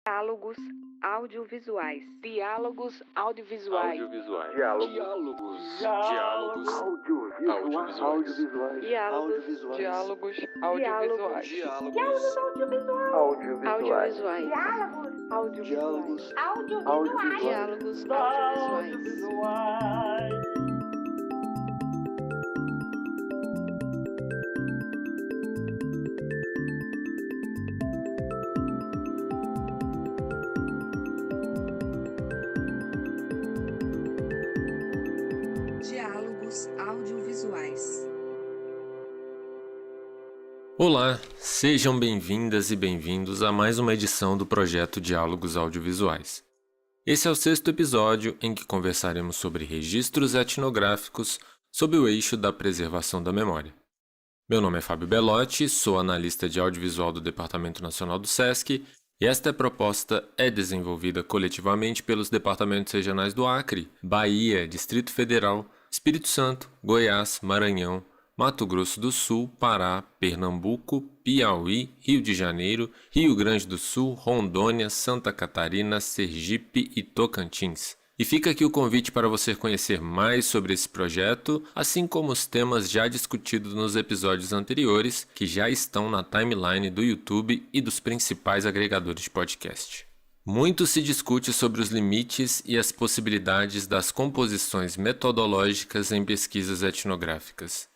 Diálogos audiovisuais. Diálogos audiovisuais. Diálogos audiovisuais. Diálogos audiovisuais. Diálogos audiovisuais. Olá, sejam bem-vindas e bem-vindos a mais uma edição do projeto Diálogos Audiovisuais. Esse é o 6º episódio em que conversaremos sobre registros etnográficos sob o eixo da preservação da memória. Meu nome é Fábio Belotti, sou analista de audiovisual do Departamento Nacional do SESC e esta proposta é desenvolvida coletivamente pelos departamentos regionais do Acre, Bahia, Distrito Federal, Espírito Santo, Goiás, Maranhão, Mato Grosso do Sul, Pará, Pernambuco, Piauí, Rio de Janeiro, Rio Grande do Sul, Rondônia, Santa Catarina, Sergipe e Tocantins. E fica aqui o convite para você conhecer mais sobre esse projeto, assim como os temas já discutidos nos episódios anteriores, que já estão na timeline do YouTube e dos principais agregadores de podcast. Muito se discute sobre os limites e as possibilidades das composições metodológicas em pesquisas etnográficas.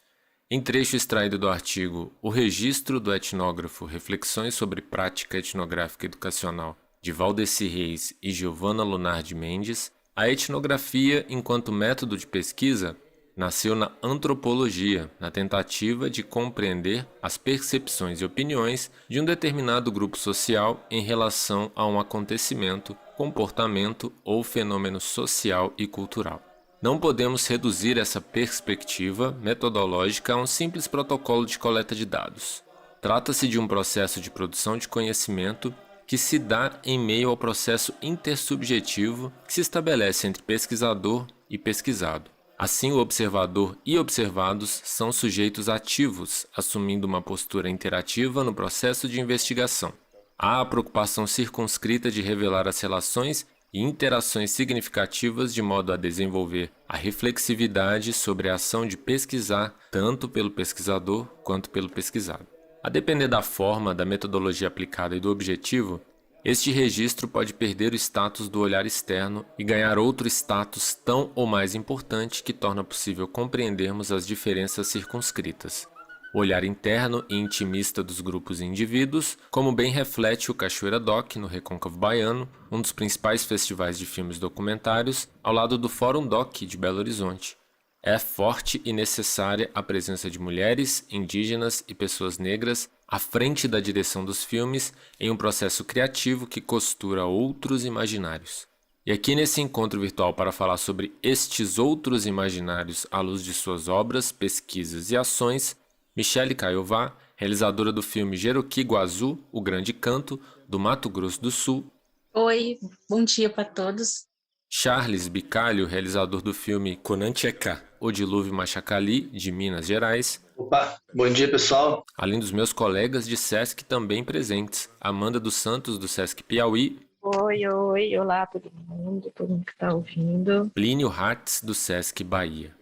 Em trecho extraído do artigo O Registro do Etnógrafo, Reflexões sobre Prática Etnográfica Educacional, de Valdeci Reis e Giovana Lunardi Mendes, a etnografia, enquanto método de pesquisa, nasceu na antropologia, na tentativa de compreender as percepções e opiniões de um determinado grupo social em relação a um acontecimento, comportamento ou fenômeno social e cultural. Não podemos reduzir essa perspectiva metodológica a um simples protocolo de coleta de dados. Trata-se de um processo de produção de conhecimento que se dá em meio ao processo intersubjetivo que se estabelece entre pesquisador e pesquisado. Assim, o observador e observados são sujeitos ativos, assumindo uma postura interativa no processo de investigação. Há a preocupação circunscrita de revelar as relações e interações significativas de modo a desenvolver a reflexividade sobre a ação de pesquisar tanto pelo pesquisador quanto pelo pesquisado. A depender da forma, da metodologia aplicada e do objetivo, este registro pode perder o status do olhar externo e ganhar outro status tão ou mais importante que torna possível compreendermos as diferenças circunscritas. O olhar interno e intimista dos grupos e indivíduos, como bem reflete o Cachoeira Doc no Recôncavo Baiano, um dos principais festivais de filmes documentários, ao lado do Fórum Doc de Belo Horizonte. É forte e necessária a presença de mulheres, indígenas e pessoas negras à frente da direção dos filmes em um processo criativo que costura outros imaginários. E aqui nesse encontro virtual para falar sobre estes outros imaginários à luz de suas obras, pesquisas e ações, Michele Caiová, realizadora do filme Jeroqui Guazu, O Grande Canto, do Mato Grosso do Sul. Oi, bom dia para todos. Charles Bicalho, realizador do filme Conancheca, O Dilúvio Machacali, de Minas Gerais. Opa, bom dia pessoal. Além dos meus colegas de SESC também presentes, Amanda dos Santos, do SESC Piauí. Oi, olá todo mundo que está ouvindo. Plínio Hartz, do SESC Bahia.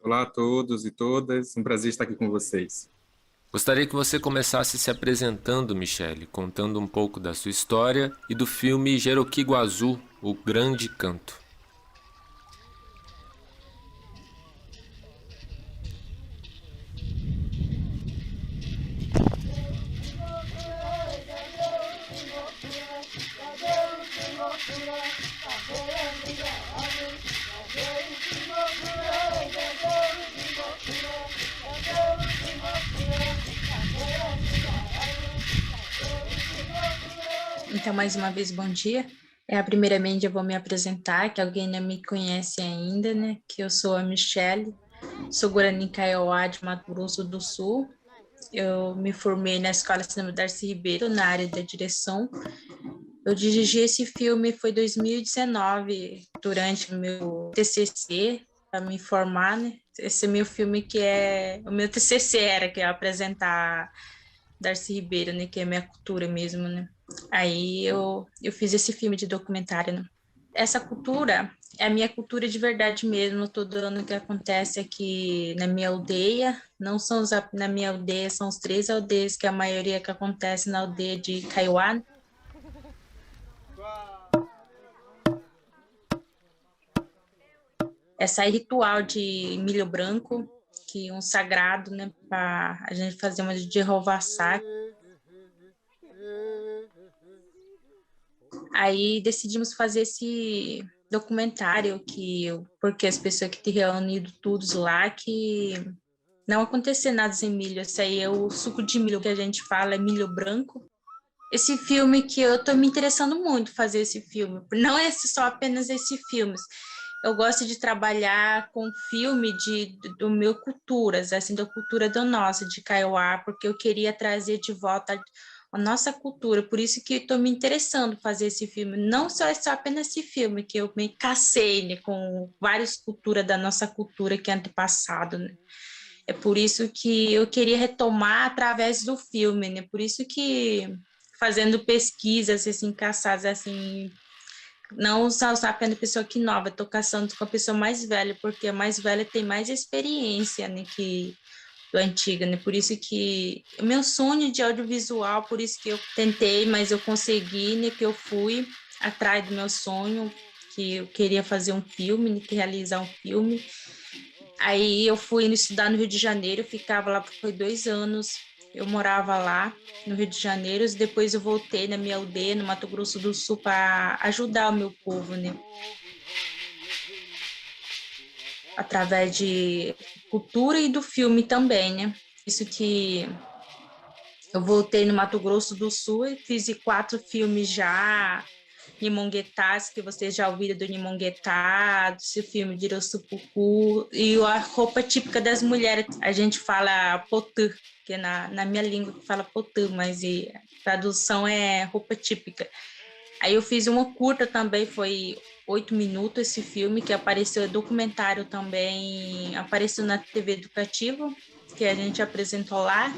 Olá a todos e todas, um prazer estar aqui com vocês. Gostaria que você começasse se apresentando, Michele, contando um pouco da sua história e do filme Jeroqui Guazu, O Grande Canto. Então, mais uma vez, bom dia. Primeiramente, eu vou me apresentar, que alguém não me conhece ainda, né? Que eu sou a Michele, sou Guarani Kaiowá, de Mato Grosso do Sul. Eu me formei na Escola Cinema Darcy Ribeiro, na área da direção. Eu dirigi esse filme, foi em 2019, durante o meu TCC, para me formar, né? Esse é meu filme que é... O meu TCC era que é apresentar Darcy Ribeiro, né? Que é minha cultura mesmo, né? Aí eu fiz esse filme de documentário, né? Essa cultura é a minha cultura de verdade mesmo. Todo ano que acontece aqui na minha aldeia, não são na minha aldeia, são os 3 aldeias, que é a maioria que acontece na aldeia de Kaiowá. Essa é ritual de milho branco, que é um sagrado, né, para a gente fazer uma de rovassar. Aí decidimos fazer esse documentário porque as pessoas que te reuniram todos lá, que não acontecer nada sem milho. Esse aí é o suco de milho que a gente fala, é milho branco. Esse filme que eu tô me interessando muito fazer esse filme. Não é só apenas esse filme. Eu gosto de trabalhar com filme do meu culturas, assim, da cultura do nosso, de Kaiowá, porque eu queria trazer de volta a nossa cultura, por isso que estou me interessando fazer esse filme. Não só apenas esse filme, que eu me casei, né, com várias culturas da nossa cultura que é antepassado, né? É por isso que eu queria retomar através do filme, né? Por isso que fazendo pesquisas, assim, caçadas, assim, não só apenas pessoa que nova, estou caçando com a pessoa mais velha, porque a mais velha tem mais experiência, né, que do antiga, né? Por isso que o meu sonho de audiovisual, por isso que eu tentei, mas eu consegui, né? Que eu fui atrás do meu sonho, que eu queria fazer um filme, né, que realizar um filme. Aí eu fui estudar no Rio de Janeiro, eu ficava lá por 2 anos. Eu morava lá no Rio de Janeiro, depois eu voltei na minha aldeia, no Mato Grosso do Sul, para ajudar o meu povo, né? Através de cultura e do filme também, né? Isso que eu voltei no Mato Grosso do Sul e fiz 4 filmes já, Nimonguetás, que vocês já ouviram do Nimonguetá, esse filme de Irossupucu, e a roupa típica das mulheres, a gente fala potã, que é na minha língua que fala potã, mas a tradução é roupa típica. Aí eu fiz uma curta também, foi 8 minutos esse filme, que apareceu, documentário também, apareceu na TV Educativa, que a gente apresentou lá,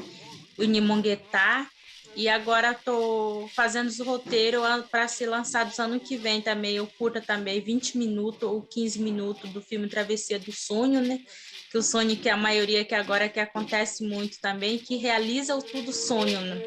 o Nimonguetá, e agora estou fazendo os roteiros para ser lançados ano que vem também, o curta também, 20 minutos ou 15 minutos do filme Travessia do Sonho, né? Que o sonho que a maioria que agora que acontece muito também, que realiza o tudo sonho, né?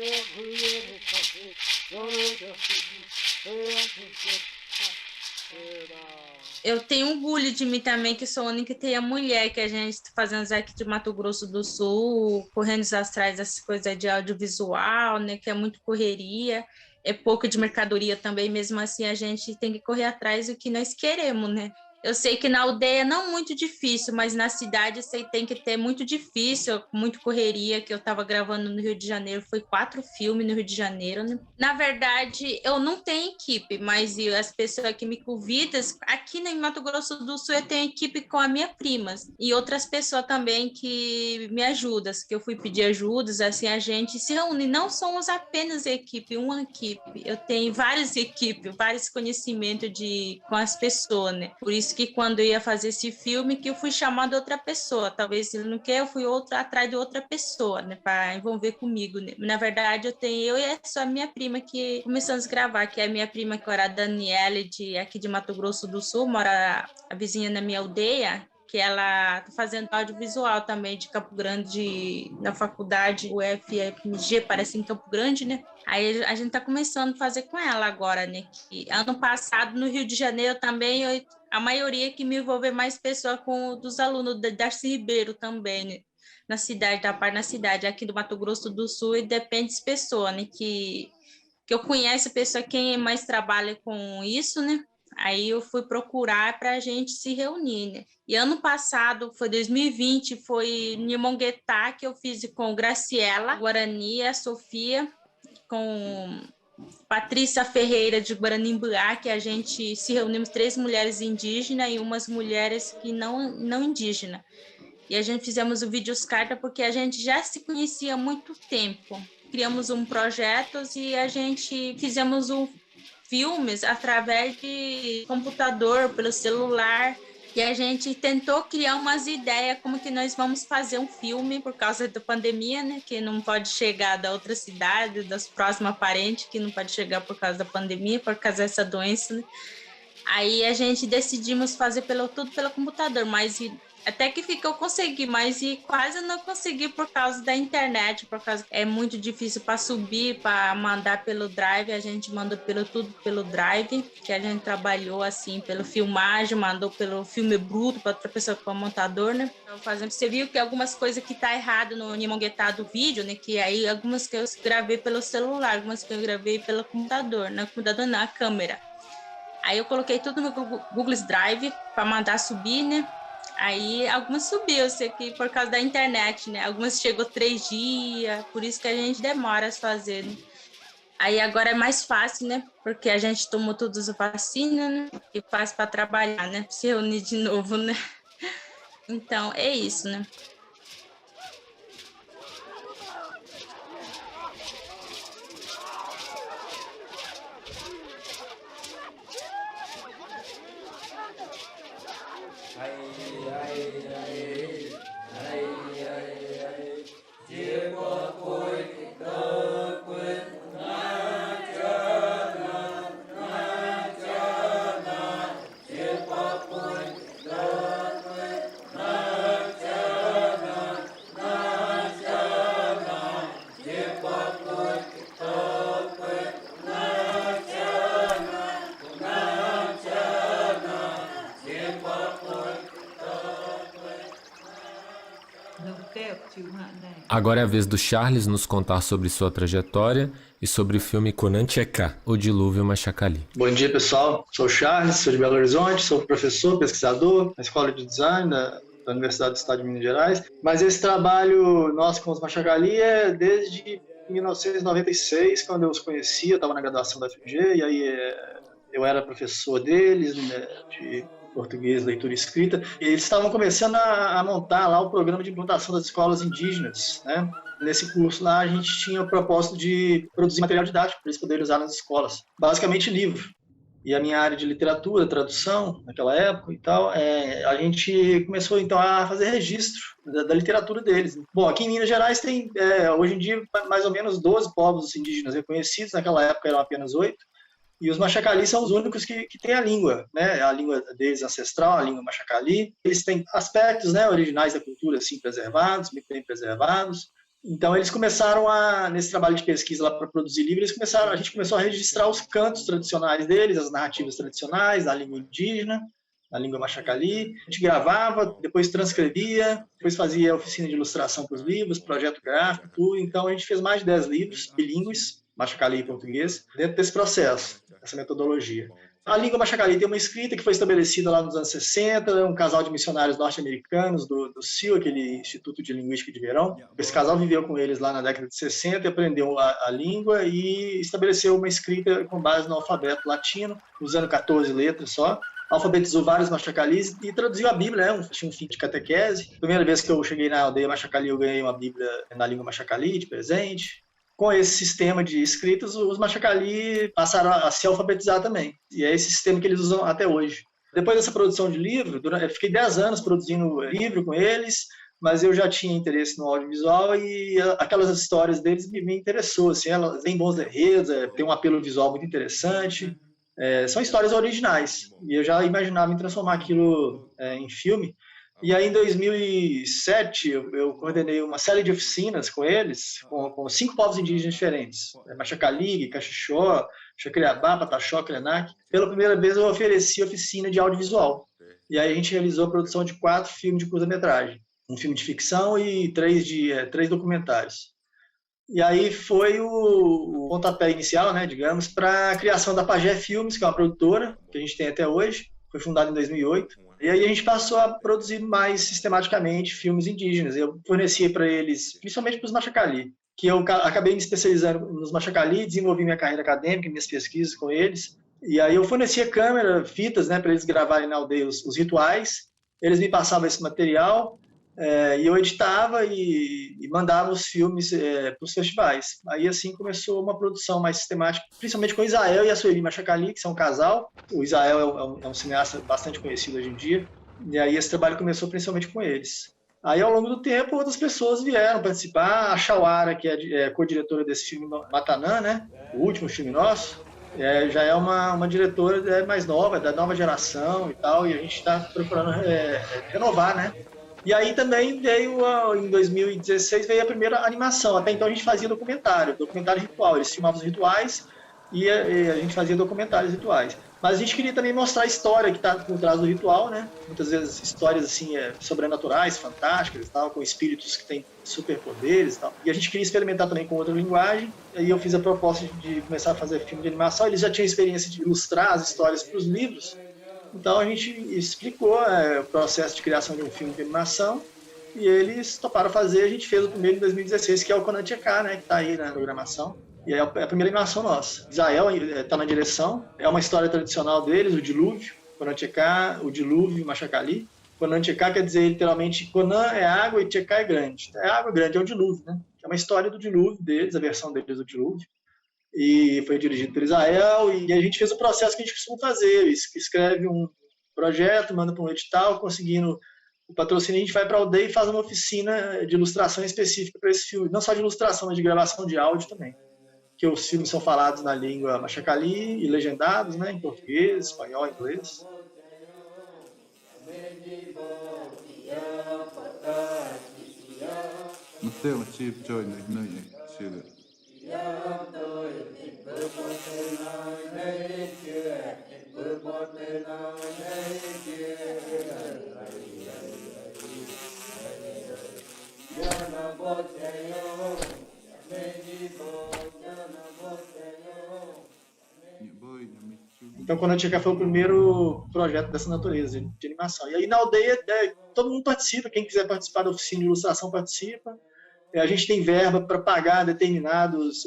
Eu tenho orgulho de mim também, que sou a única que tem a mulher, que a gente está fazendo aqui de Mato Grosso do Sul, correndo atrás dessas coisas de audiovisual, né, que é muito correria, é pouco de mercadoria também, mesmo assim a gente tem que correr atrás do que nós queremos, né? Eu sei que na aldeia não muito difícil, mas na cidade você tem que ter muito difícil, muito correria, que eu estava gravando no Rio de Janeiro, foi 4 filmes no Rio de Janeiro, né? Na verdade, eu não tenho equipe, mas as pessoas que me convidam, aqui em Mato Grosso do Sul eu tenho equipe com a minha prima e outras pessoas também que me ajudam, que eu fui pedir ajudas, assim, a gente se reúne, não somos apenas equipe, uma equipe, eu tenho várias equipes, vários conhecimentos com as pessoas, né? Por isso que quando eu ia fazer esse filme, que eu fui chamando outra pessoa, talvez ele não quer, eu fui atrás de outra pessoa, né, para envolver comigo, né? Na verdade, eu e essa minha prima que começamos a gravar, que é a minha prima, que era a Daniele, aqui de Mato Grosso do Sul, mora a vizinha na minha aldeia, que ela está fazendo audiovisual também de Campo Grande, na faculdade UFMG, parece em Campo Grande, né? Aí a gente está começando a fazer com ela agora, né? Que ano passado, no Rio de Janeiro também, a maioria que me envolveu mais pessoas com dos alunos da Darcy Ribeiro também, né? Na cidade, da parte na cidade, aqui do Mato Grosso do Sul, e depende das pessoas, né? Que eu conheço a pessoa, quem mais trabalha com isso, né? Aí eu fui procurar para a gente se reunir, né? E ano passado, foi 2020, foi em Nimonguetá, que eu fiz com Graciela Guarani, a Sofia, com Patrícia Ferreira de Guaranimbuá, que a gente se reunimos 3 mulheres indígenas e umas mulheres que não indígenas. E a gente fizemos o vídeos carta porque a gente já se conhecia há muito tempo. Criamos um projeto e a gente fizemos filmes através de computador, pelo celular. E a gente tentou criar umas ideias como que nós vamos fazer um filme por causa da pandemia, né? Que não pode chegar da outra cidade, das próximas parentes, que não pode chegar por causa da pandemia, por causa dessa doença, né? Aí a gente decidimos fazer tudo pelo computador, mas até que eu consegui, mas quase não consegui por causa da internet, por causa é muito difícil para subir, para mandar pelo Drive, a gente mandou tudo pelo Drive, que a gente trabalhou assim pelo filmagem, mandou pelo filme bruto para outra pessoa, para o montador, né? Então, você viu que algumas coisas que tá errado no Nimonguetá do vídeo, né? Que aí algumas que eu gravei pelo celular, algumas que eu gravei pelo computador, na câmera. Aí eu coloquei tudo no Google Drive para mandar subir, né? Aí algumas subiu, eu sei que por causa da internet, né? Algumas chegou 3 dias, por isso que a gente demora a fazer, né? Aí agora é mais fácil, né? Porque a gente tomou todas as vacinas, né? E faz para trabalhar, né? Se reunir de novo, né? Então, é isso, né? Agora é a vez do Charles nos contar sobre sua trajetória e sobre o filme Kunancheká, O Dilúvio Machacali. Bom dia, pessoal. Sou o Charles, sou de Belo Horizonte, sou professor, pesquisador na Escola de Design da Universidade do Estado de Minas Gerais. Mas esse trabalho nosso com os Machacali é desde 1996, quando eu os conheci, eu estava na graduação da FG, e aí eu era professor deles, né, de português, leitura e escrita, e eles estavam começando a montar lá o programa de implantação das escolas indígenas, né? Nesse curso lá a gente tinha o propósito de produzir material didático para eles poderem usar nas escolas, basicamente livro. E a minha área de literatura, tradução, naquela época e tal, a gente começou então a fazer registro da literatura deles. Bom, aqui em Minas Gerais tem, hoje em dia, mais ou menos 12 povos indígenas reconhecidos, naquela época eram apenas 8, e os Machacali são os únicos que têm a língua, né? A língua deles ancestral, a língua Machacali. Eles têm aspectos, né, originais da cultura assim, preservados, muito bem preservados. Então eles começaram nesse trabalho de pesquisa lá para produzir livros, a gente começou a registrar os cantos tradicionais deles, as narrativas tradicionais, da língua indígena, da língua Machacali. A gente gravava, depois transcrevia, depois fazia oficina de ilustração para os livros, projeto gráfico, tudo. Então a gente fez mais de 10 livros bilíngues, Machacali e português, dentro desse processo, essa metodologia. A língua Machacali tem uma escrita que foi estabelecida lá nos anos 60, um casal de missionários norte-americanos do CIL, aquele Instituto de Linguística de Verão. Esse casal viveu com eles lá na década de 60 e aprendeu a língua e estabeleceu uma escrita com base no alfabeto latino, usando 14 letras só. Alfabetizou vários Machacalis e traduziu a Bíblia, tinha um fim de catequese. Primeira vez que eu cheguei na aldeia Machacali, eu ganhei uma Bíblia na língua Machacali de presente. Com esse sistema de escritas, os Machacali passaram a se alfabetizar também. E é esse sistema que eles usam até hoje. Depois dessa produção de livro, eu fiquei 10 anos produzindo livro com eles, mas eu já tinha interesse no audiovisual e aquelas histórias deles me interessou. Assim, elas têm bons enredos, tem um apelo visual muito interessante. São histórias originais. E eu já imaginava em transformar aquilo em filme. E aí, em 2007, eu coordenei uma série de oficinas com eles, com 5 povos indígenas diferentes. Machacali, Caxixó, Xacriabá, Pataxó, Krenak. Pela primeira vez, eu ofereci oficina de audiovisual. E aí a gente realizou a produção de 4 filmes de curta-metragem. Um filme de ficção e 3 documentários. E aí foi o pontapé inicial, né, digamos, para a criação da Pajé Filmes, que é uma produtora que a gente tem até hoje. Foi fundada em 2008. E aí a gente passou a produzir mais sistematicamente filmes indígenas. Eu fornecia para eles, principalmente para os Machacali, que eu acabei me especializando nos Machacali, desenvolvi minha carreira acadêmica, minhas pesquisas com eles. E aí eu fornecia câmera, fitas, né, para eles gravarem na aldeia os rituais. Eles me passavam esse material e eu editava e mandava os filmes para os festivais. Aí assim começou uma produção mais sistemática, principalmente com o Israel e a Sueli Machacali, que são um casal. O Israel é um cineasta bastante conhecido hoje em dia, E aí esse trabalho começou principalmente com eles. Aí, ao longo do tempo, outras pessoas vieram participar. A Shawara, que é co-diretora desse filme Matanã, né? O último filme nosso, já é uma diretora mais nova, da nova geração e tal, e a gente está procurando renovar, né? E aí também em 2016, veio a primeira animação. Até então a gente fazia documentário ritual. Eles filmavam os rituais e a gente fazia documentários rituais. Mas a gente queria também mostrar a história que está por trás do ritual, né? Muitas vezes histórias assim sobrenaturais, fantásticas, tal, com espíritos que têm superpoderes, tal. E a gente queria experimentar também com outra linguagem. Aí eu fiz a proposta de começar a fazer filme de animação. Eles já tinham experiência de ilustrar as histórias para os livros. Então a gente explicou o processo de criação de um filme de animação e eles toparam fazer. A gente fez o primeiro em 2016, que é o Conan Tchekhar, né? Que está aí na programação. E é a primeira animação nossa. Israel está na direção. É uma história tradicional deles, o dilúvio. Conan Tchekhar, o dilúvio, Machacali. Conan Tchekhar quer dizer literalmente, Conan é água e Tchekhar é grande. É água grande, é o dilúvio, né? É uma história do dilúvio deles, a versão deles do dilúvio. E foi dirigido por Israel. E a gente fez o processo que a gente costuma fazer. Escreve um projeto, manda para um edital, conseguindo o patrocínio, a gente vai para a aldeia e faz uma oficina de ilustração específica para esse filme. Não só de ilustração, mas de gravação de áudio também. Que os filmes são falados na língua Machacali e legendados, né, em português, espanhol, inglês. Então, Conan Tchekhar foi o primeiro projeto dessa natureza, de animação. E aí, na aldeia, todo mundo participa. Quem quiser participar da oficina de ilustração, participa. A gente tem verba para pagar determinados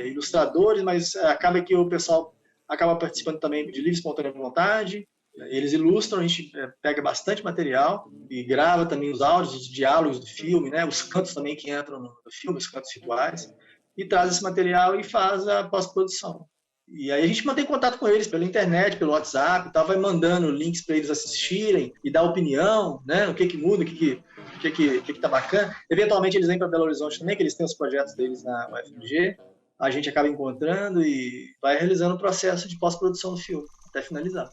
ilustradores, mas acaba que o pessoal acaba participando também de livre, espontânea vontade. Eles ilustram, a gente pega bastante material e grava também os áudios, os diálogos do filme, né? Os cantos também que entram no filme, os cantos rituais. E traz esse material e faz a pós-produção. E aí a gente mantém contato com eles pela internet, pelo WhatsApp e tal, vai mandando links para eles assistirem e dar opinião, né? O que muda, o que tá bacana. Eventualmente eles vêm para Belo Horizonte também, que eles têm os projetos deles na UFMG. A gente acaba encontrando e vai realizando o processo de pós-produção do filme, até finalizar.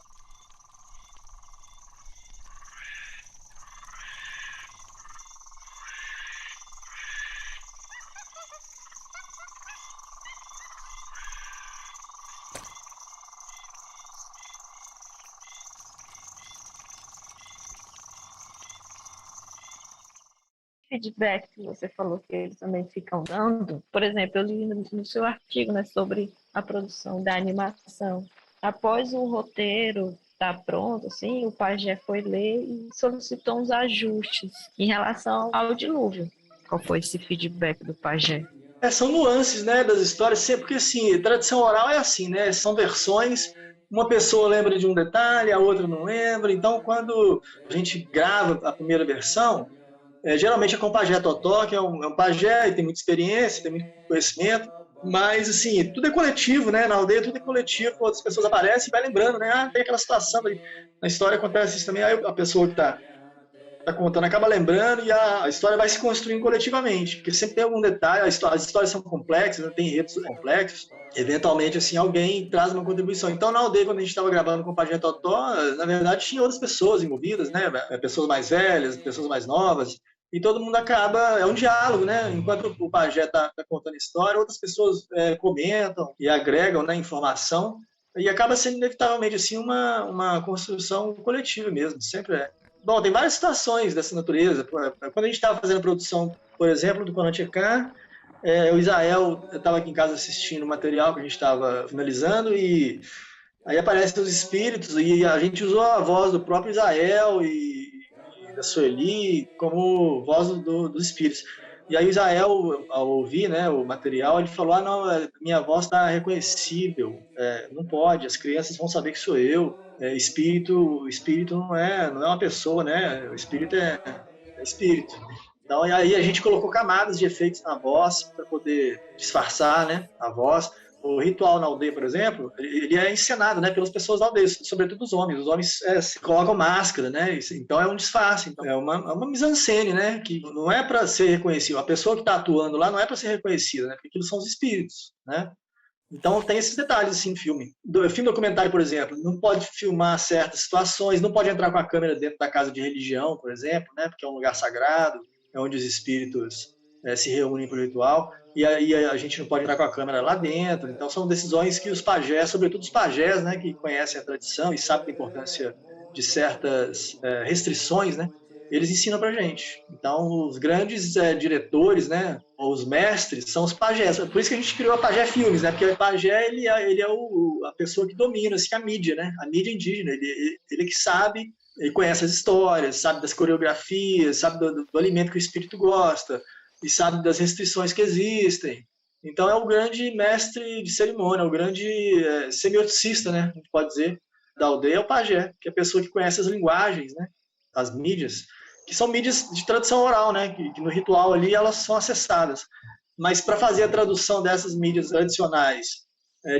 Feedback que você falou que eles também ficam dando. Por exemplo, eu li no seu artigo, né, sobre a produção da animação. Após o roteiro estar pronto, assim, o pajé foi ler e solicitou uns ajustes em relação ao dilúvio. Qual foi esse feedback do pajé? São nuances, né, das histórias, porque assim, tradição oral é assim, né, são versões, uma pessoa lembra de um detalhe, a outra não lembra, então quando a gente grava a primeira versão, geralmente é com o pajé Totó, que é um pajé, e tem muita experiência, tem muito conhecimento, mas assim, tudo é coletivo, né, na aldeia tudo é coletivo, outras pessoas aparecem e vai lembrando, né, tem aquela situação, na história acontece isso também, aí a pessoa que está contando acaba lembrando e a história vai se construindo coletivamente, porque sempre tem algum detalhe, as histórias são complexas, né, tem enredos complexos, eventualmente assim, alguém traz uma contribuição. Então na aldeia, quando a gente estava gravando com o pajé Totó, na verdade tinha outras pessoas envolvidas, né, pessoas mais velhas, pessoas mais novas, e todo mundo acaba, é um diálogo, né, enquanto o pajé está contando a história, outras pessoas comentam e agregam, né, informação, e acaba sendo inevitavelmente assim uma construção coletiva mesmo, sempre é. Bom, tem várias situações dessa natureza. Quando a gente estava fazendo a produção, por exemplo, do Conan Tchekhar, o Israel estava aqui em casa assistindo o material que a gente estava finalizando e aí aparecem os espíritos e a gente usou a voz do próprio Israel e da Sueli como voz dos espíritos. E aí o Israel, ao ouvir, né, o material, ele falou, não, minha voz está reconhecível, não pode, as crianças vão saber que sou eu. Espírito não é uma pessoa, né? O espírito é espírito. Então, aí a gente colocou camadas de efeitos na voz para poder disfarçar, né, a voz. O ritual na aldeia, por exemplo, ele é encenado, né, pelas pessoas da aldeia, sobretudo os homens. Os homens se colocam máscara, né? Então é um disfarce, então é uma mise-en-scène, né? Que não é para ser reconhecido. A pessoa que está atuando lá não é para ser reconhecida, né? Porque aquilo são os espíritos, né? Então tem esses detalhes assim no filme. Filme documentário, por exemplo, não pode filmar certas situações, não pode entrar com a câmera dentro da casa de religião, por exemplo, né? Porque é um lugar sagrado, é onde os espíritos se reúnem para o ritual, e aí a gente não pode entrar com a câmera lá dentro. Então são decisões que os pajés, sobretudo os pajés, né, que conhecem a tradição e sabem da importância de certas restrições, né, eles ensinam para a gente. Então os grandes diretores, né, ou os mestres, são os pajés. Por isso que a gente criou a Pajé Filmes, né, porque o pajé ele é a pessoa que domina assim, a mídia, né, a mídia indígena. Ele que sabe, ele conhece as histórias, sabe das coreografias, sabe do alimento que o espírito gosta, e sabe das restrições que existem. Então é o grande mestre de cerimônia, o grande semioticista, né, a gente pode dizer, da aldeia, é o pajé, que é a pessoa que conhece as linguagens, né, as mídias, que são mídias de tradição oral, né, que no ritual ali elas são acessadas. Mas para fazer a tradução dessas mídias tradicionais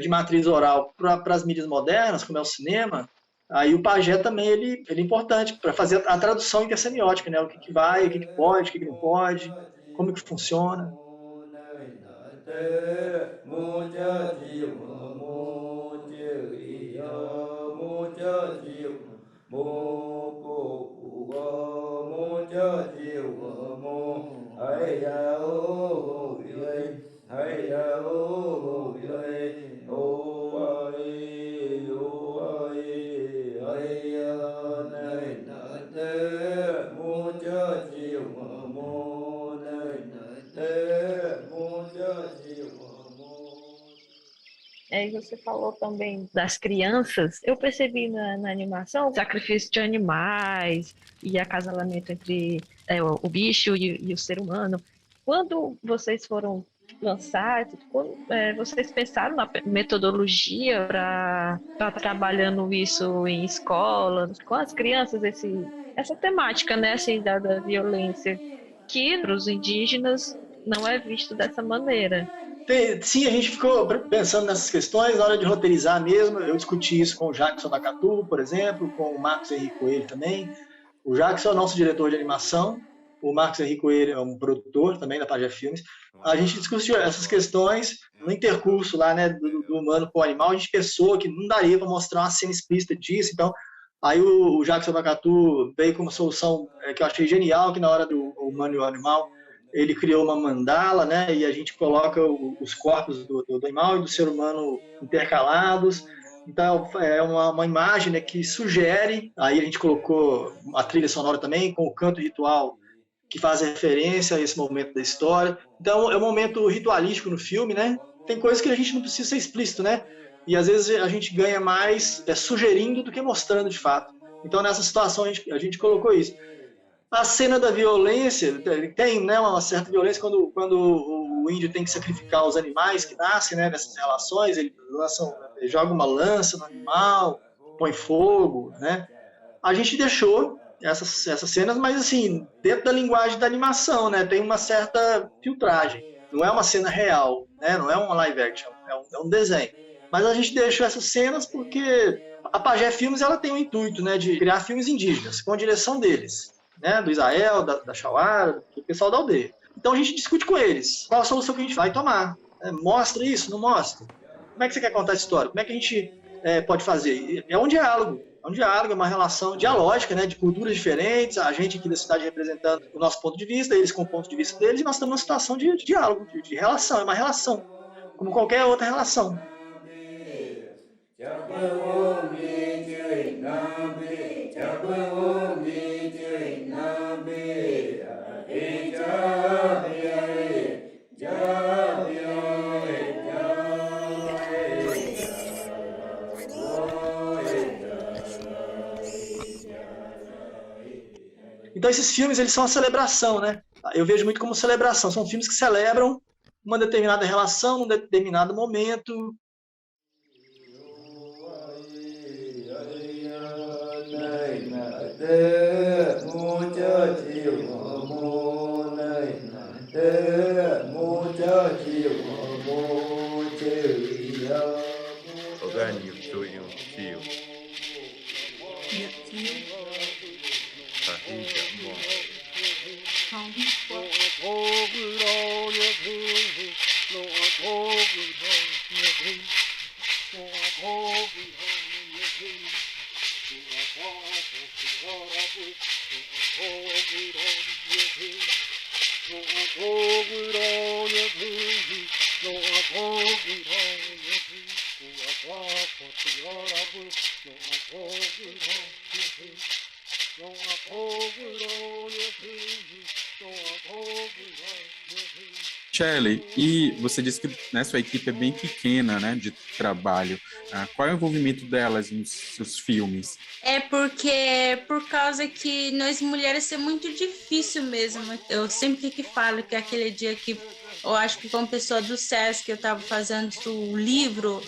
de matriz oral para as mídias modernas, como é o cinema, aí o pajé também ele é importante para fazer a tradução intersemiótica, né, o que vai, o que pode, o que não pode, como que funciona. Aí você falou também das crianças. Eu percebi na animação sacrifício de animais e acasalamento entre o bicho e o ser humano. Quando vocês foram lançar, vocês pensaram na metodologia para estar trabalhando isso em escolas, com as crianças, essa temática, né, assim, da violência, que para os indígenas não é visto dessa maneira? Sim, a gente ficou pensando nessas questões na hora de roteirizar mesmo. Eu discuti isso com o Jackson Nakatu, por exemplo, com o Marcos Henrique Coelho também. O Jackson é o nosso diretor de animação, o Marcos Henrique Coelho é um produtor também da Pajé Filmes. A gente discutiu essas questões no intercurso lá, né, do humano com o animal. A gente pensou que não daria para mostrar uma cena explícita disso, então aí o Jackson Nakatu veio com uma solução que eu achei genial, que na hora do humano e o animal, ele criou uma mandala, né, e a gente coloca os corpos do animal e do ser humano intercalados. Então é uma imagem, né, que sugere, aí a gente colocou a trilha sonora também, com o canto ritual, que faz referência a esse momento da história. Então é um momento ritualístico no filme, né? Tem coisas que a gente não precisa ser explícito, né? E às vezes a gente ganha mais sugerindo do que mostrando de fato. Então nessa situação a gente colocou isso. A cena da violência, tem, né, uma certa violência quando o índio tem que sacrificar os animais que nascem, né, nessas relações, ele joga uma lança no animal, põe fogo, né? A gente deixou essas cenas, mas assim, dentro da linguagem da animação, né, tem uma certa filtragem. Não é uma cena real, né, não é uma live action, é um desenho. Mas a gente deixou essas cenas porque a Pajé Filmes ela tem o intuito, né, de criar filmes indígenas, com a direção deles, né, do Israel, da Chauara, do pessoal da aldeia. Então a gente discute com eles qual a solução que a gente vai tomar. Mostra isso, não mostra? Como é que você quer contar essa história? Como é que a gente pode fazer? É um diálogo, é uma relação dialógica, né, de culturas diferentes, a gente aqui da cidade representando o nosso ponto de vista, eles com o ponto de vista deles, e nós estamos numa situação de diálogo, de relação, é uma relação, como qualquer outra relação. Então esses filmes, eles são uma celebração, né? Eu vejo muito como celebração. São filmes que celebram uma determinada relação, um determinado momento. Shelley, e você disse que, né, sua equipe é bem pequena, né, de trabalho. Qual é o envolvimento delas nos seus filmes? É porque, por causa que nós mulheres é muito difícil mesmo. Eu sempre que falo que aquele dia que eu acho que com a pessoa do SESC eu estava fazendo o livro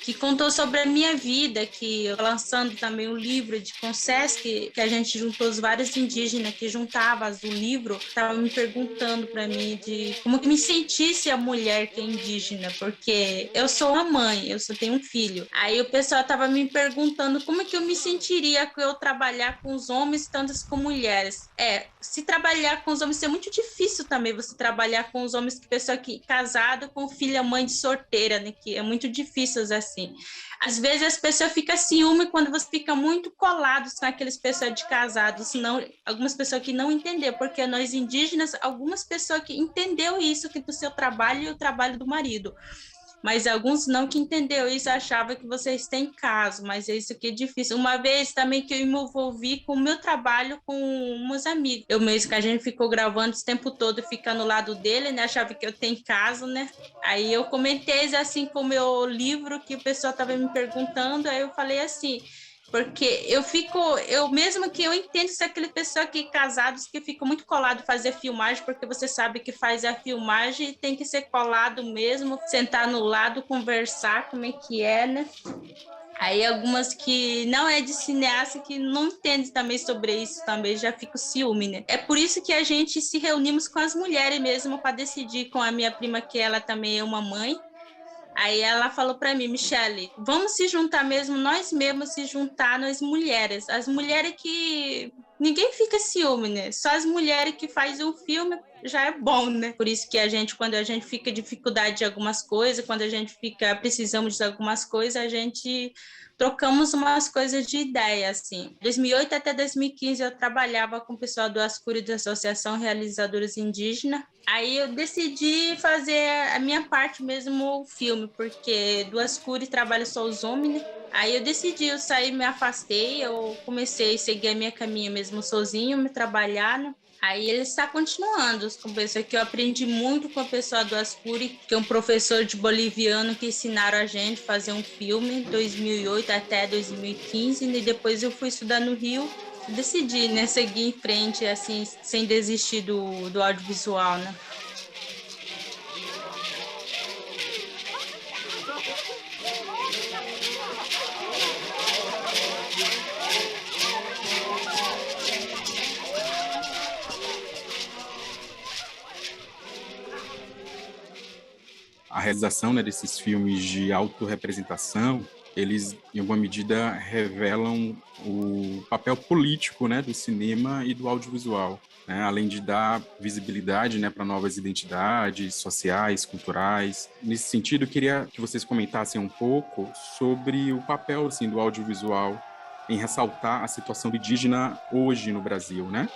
que contou sobre a minha vida, que eu lançando também um livro com o SESC, que a gente juntou os vários indígenas que juntavam o livro, estava me perguntando para mim de como que me sentisse a mulher que é indígena, porque eu sou uma mãe, eu só tenho um filho. Aí o pessoal estava me perguntando como que eu me sentiria com eu trabalhar com os homens tanto com mulheres. Se trabalhar com os homens é muito difícil também, você trabalhar com os homens, que pessoa que casado com filha, mãe de sorteira, né, que é muito difícil assim. Às vezes as pessoas ficam ciúme quando você fica muito colados com aqueles pessoas de casados, senão algumas pessoas que não entenderam, porque nós indígenas, algumas pessoas que entendeu isso, que do seu trabalho e o trabalho do marido, mas alguns não que entendeu isso, achavam que vocês têm caso, mas isso aqui é difícil. Uma vez também que eu me envolvi com o meu trabalho com meus amigos. Eu mesmo que a gente ficou gravando esse tempo todo, ficando no lado dele, né? Achava que eu tenho caso, né? Aí eu comentei assim com o meu livro, que o pessoal estava me perguntando, aí eu falei assim... Porque eu mesmo que eu entendo se aquele pessoa que casados que fica muito colado fazer filmagem, porque você sabe que faz a filmagem e tem que ser colado mesmo, sentar no lado, conversar como é que é, né? Aí algumas que não é de cineasta, que não entende também sobre isso, também já fica ciúme, né? É por isso que a gente se reunimos com as mulheres mesmo para decidir com a minha prima, que ela também é uma mãe. Aí ela falou para mim, Michele, vamos se juntar mesmo, nós mesmos se juntar, nós mulheres. As mulheres que... Ninguém fica ciúme, né? Só as mulheres que fazem um filme já é bom, né? Por isso que a gente, quando a gente fica dificuldade de algumas coisas, quando a gente fica precisamos de algumas coisas, a gente trocamos umas coisas de ideia, assim. 2008 até 2015 eu trabalhava com o pessoal do Ascuri, da Associação Realizadores Indígenas. Aí eu decidi fazer a minha parte mesmo, o filme, porque do Ascuri trabalha só os homens, né? Aí eu decidi, eu saí, me afastei, eu comecei a seguir a minha caminha mesmo sozinho, me trabalhar, né? Aí ele está continuando as conversas, que eu aprendi muito com a pessoa do Ascuri, que é um professor de boliviano que ensinaram a gente a fazer um filme, 2008 até 2015, e depois eu fui estudar no Rio, decidi, né, seguir em frente, assim, sem desistir do audiovisual, né? A realização, né, desses filmes de autorrepresentação, eles, em alguma medida, revelam o papel político, né, do cinema e do audiovisual, né, além de dar visibilidade, né, para novas identidades sociais, culturais. Nesse sentido, eu queria que vocês comentassem um pouco sobre o papel assim, do audiovisual em ressaltar a situação indígena hoje no Brasil, né?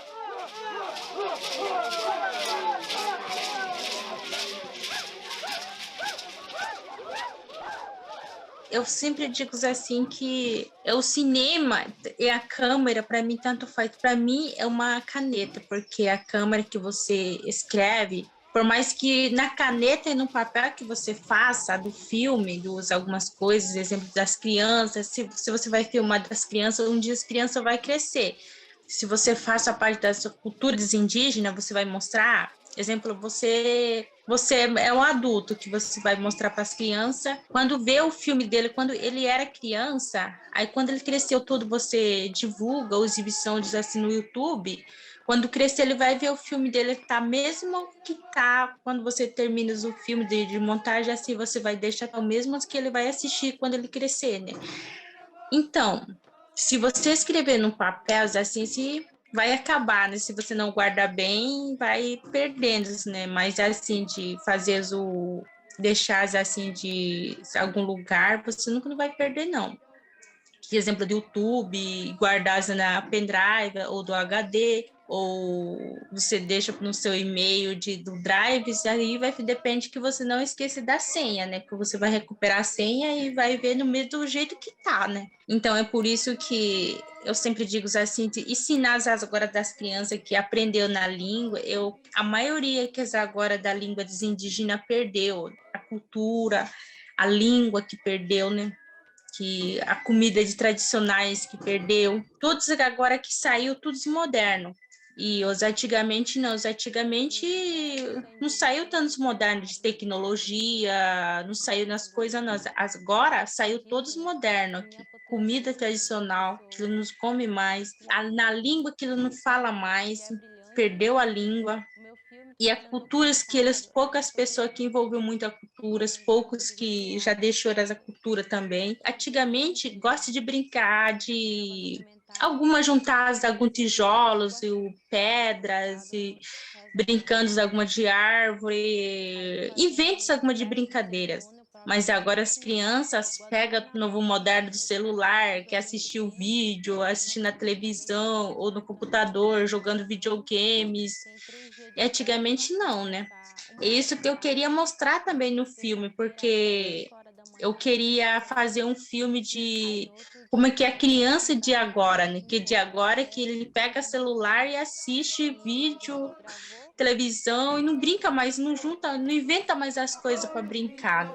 Eu sempre digo assim que o cinema e a câmera, para mim, tanto faz. Para mim, é uma caneta, porque a câmera que você escreve, por mais que na caneta e no papel que você faça do filme, usa algumas coisas, exemplo das crianças, se você vai filmar das crianças, um dia as crianças vão crescer. Se você faz a parte das culturas indígenas, você vai mostrar, exemplo, você é um adulto que você vai mostrar para as crianças. Quando vê o filme dele, quando ele era criança, aí quando ele cresceu todo, você divulga ou exibições assim no YouTube. Quando crescer, ele vai ver o filme dele, tá mesmo que tá. Quando você termina o filme de montagem, assim, você vai deixar o mesmo que ele vai assistir quando ele crescer, né? Então, se você escrever no papel, assim, se vai acabar, né? Se você não guardar bem, vai perdendo, né? Mas, assim, de fazer deixar, assim, de algum lugar, você nunca vai perder, não. que exemplo do YouTube, guardadas na pendrive ou do HD, ou você deixa no seu e-mail do Drive, aí depende que você não esqueça da senha, né? Que você vai recuperar a senha e vai ver no mesmo jeito que tá, né? Então é por isso que eu sempre digo assim, ensinar agora das crianças que aprendeu na língua, a maioria que agora da língua dos indígenas perdeu a cultura, a língua que perdeu, né? Que a comida de tradicionais que perdeu, todos agora que saiu, todos moderno. E os antigamente não saiu tantos modernos de tecnologia, não saiu nas coisas, não. Agora saiu todos modernos, comida tradicional, que não nos come mais, na língua que não fala mais, perdeu a língua. E a culturas que poucas pessoas que envolveu muito a cultura, poucos que já deixou essa cultura também. Antigamente, gosta de brincar de algumas juntadas, alguns tijolos e pedras, e brincando alguma de árvore, inventos alguma de brincadeiras. Mas agora as crianças pegam o novo moderno do celular, que assistir o vídeo, assistir na televisão ou no computador, jogando videogames. E antigamente não, né? É isso que eu queria mostrar também no filme, porque eu queria fazer um filme de como é que é a criança de agora, né? Que de agora que ele pega celular e assiste vídeo, televisão e não brinca mais, não inventa mais as coisas para brincar.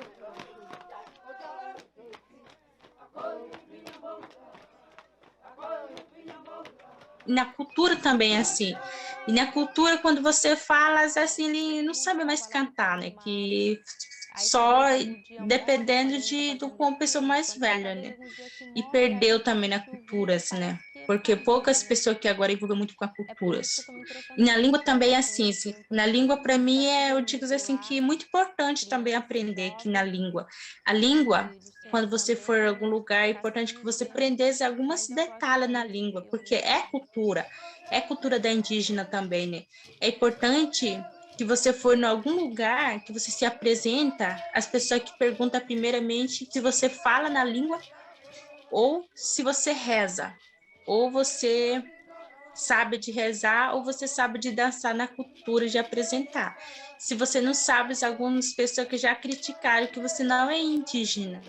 E na cultura também é assim. E na cultura, quando você fala, assim, ele não sabe mais cantar, né? Que só dependendo do com a pessoa mais velha, né? E perdeu também na cultura, assim, né? Porque poucas pessoas que agora envolvem muito com a cultura. E na língua também é assim. Na língua, para mim, eu digo assim que é muito importante também aprender que na língua. A língua, quando você for em algum lugar, é importante que você aprendesse alguns detalhes na língua, porque é cultura da indígena também, né? É importante que você for em algum lugar, que você se apresenta, as pessoas que perguntam primeiramente se você fala na língua ou se você reza, ou você sabe de rezar, ou você sabe de dançar na cultura, de apresentar. Se você não sabe, algumas pessoas que já criticaram que você não é indígena.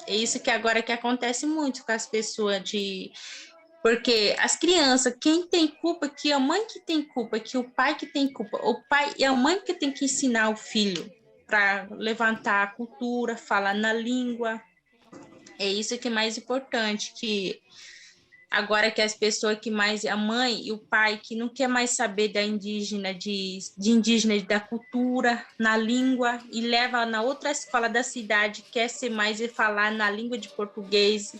É isso que agora que acontece muito com as pessoas porque as crianças, quem tem culpa, que a mãe que tem culpa, que o pai que tem culpa, o pai e a mãe que tem que ensinar o filho para levantar a cultura, falar na língua. É isso que é mais importante, que agora que as pessoas que mais, a mãe e o pai que não quer mais saber da indígena, de indígena, da cultura, na língua, e leva na outra escola da cidade, quer ser mais e falar na língua de português.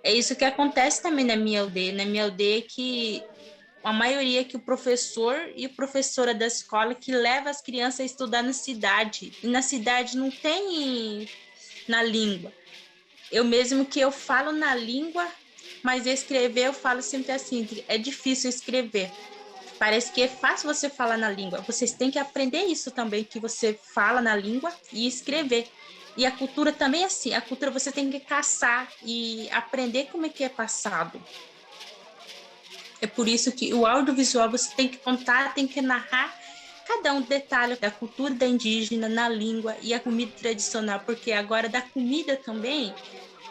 É isso que acontece também na minha aldeia. Na minha aldeia que a maioria que o professor e a professora da escola que leva as crianças a estudar na cidade. E na cidade não tem na língua. Eu mesmo que eu falo na língua, mas escrever eu falo sempre assim, é difícil escrever. Parece que é fácil você falar na língua. Vocês têm que aprender isso também, que você fala na língua e escrever. E a cultura também é assim. A cultura você tem que caçar e aprender como é que é passado. É por isso que o audiovisual você tem que contar, tem que narrar cada um detalhe da cultura da indígena, na língua e a comida tradicional. Porque agora da comida também,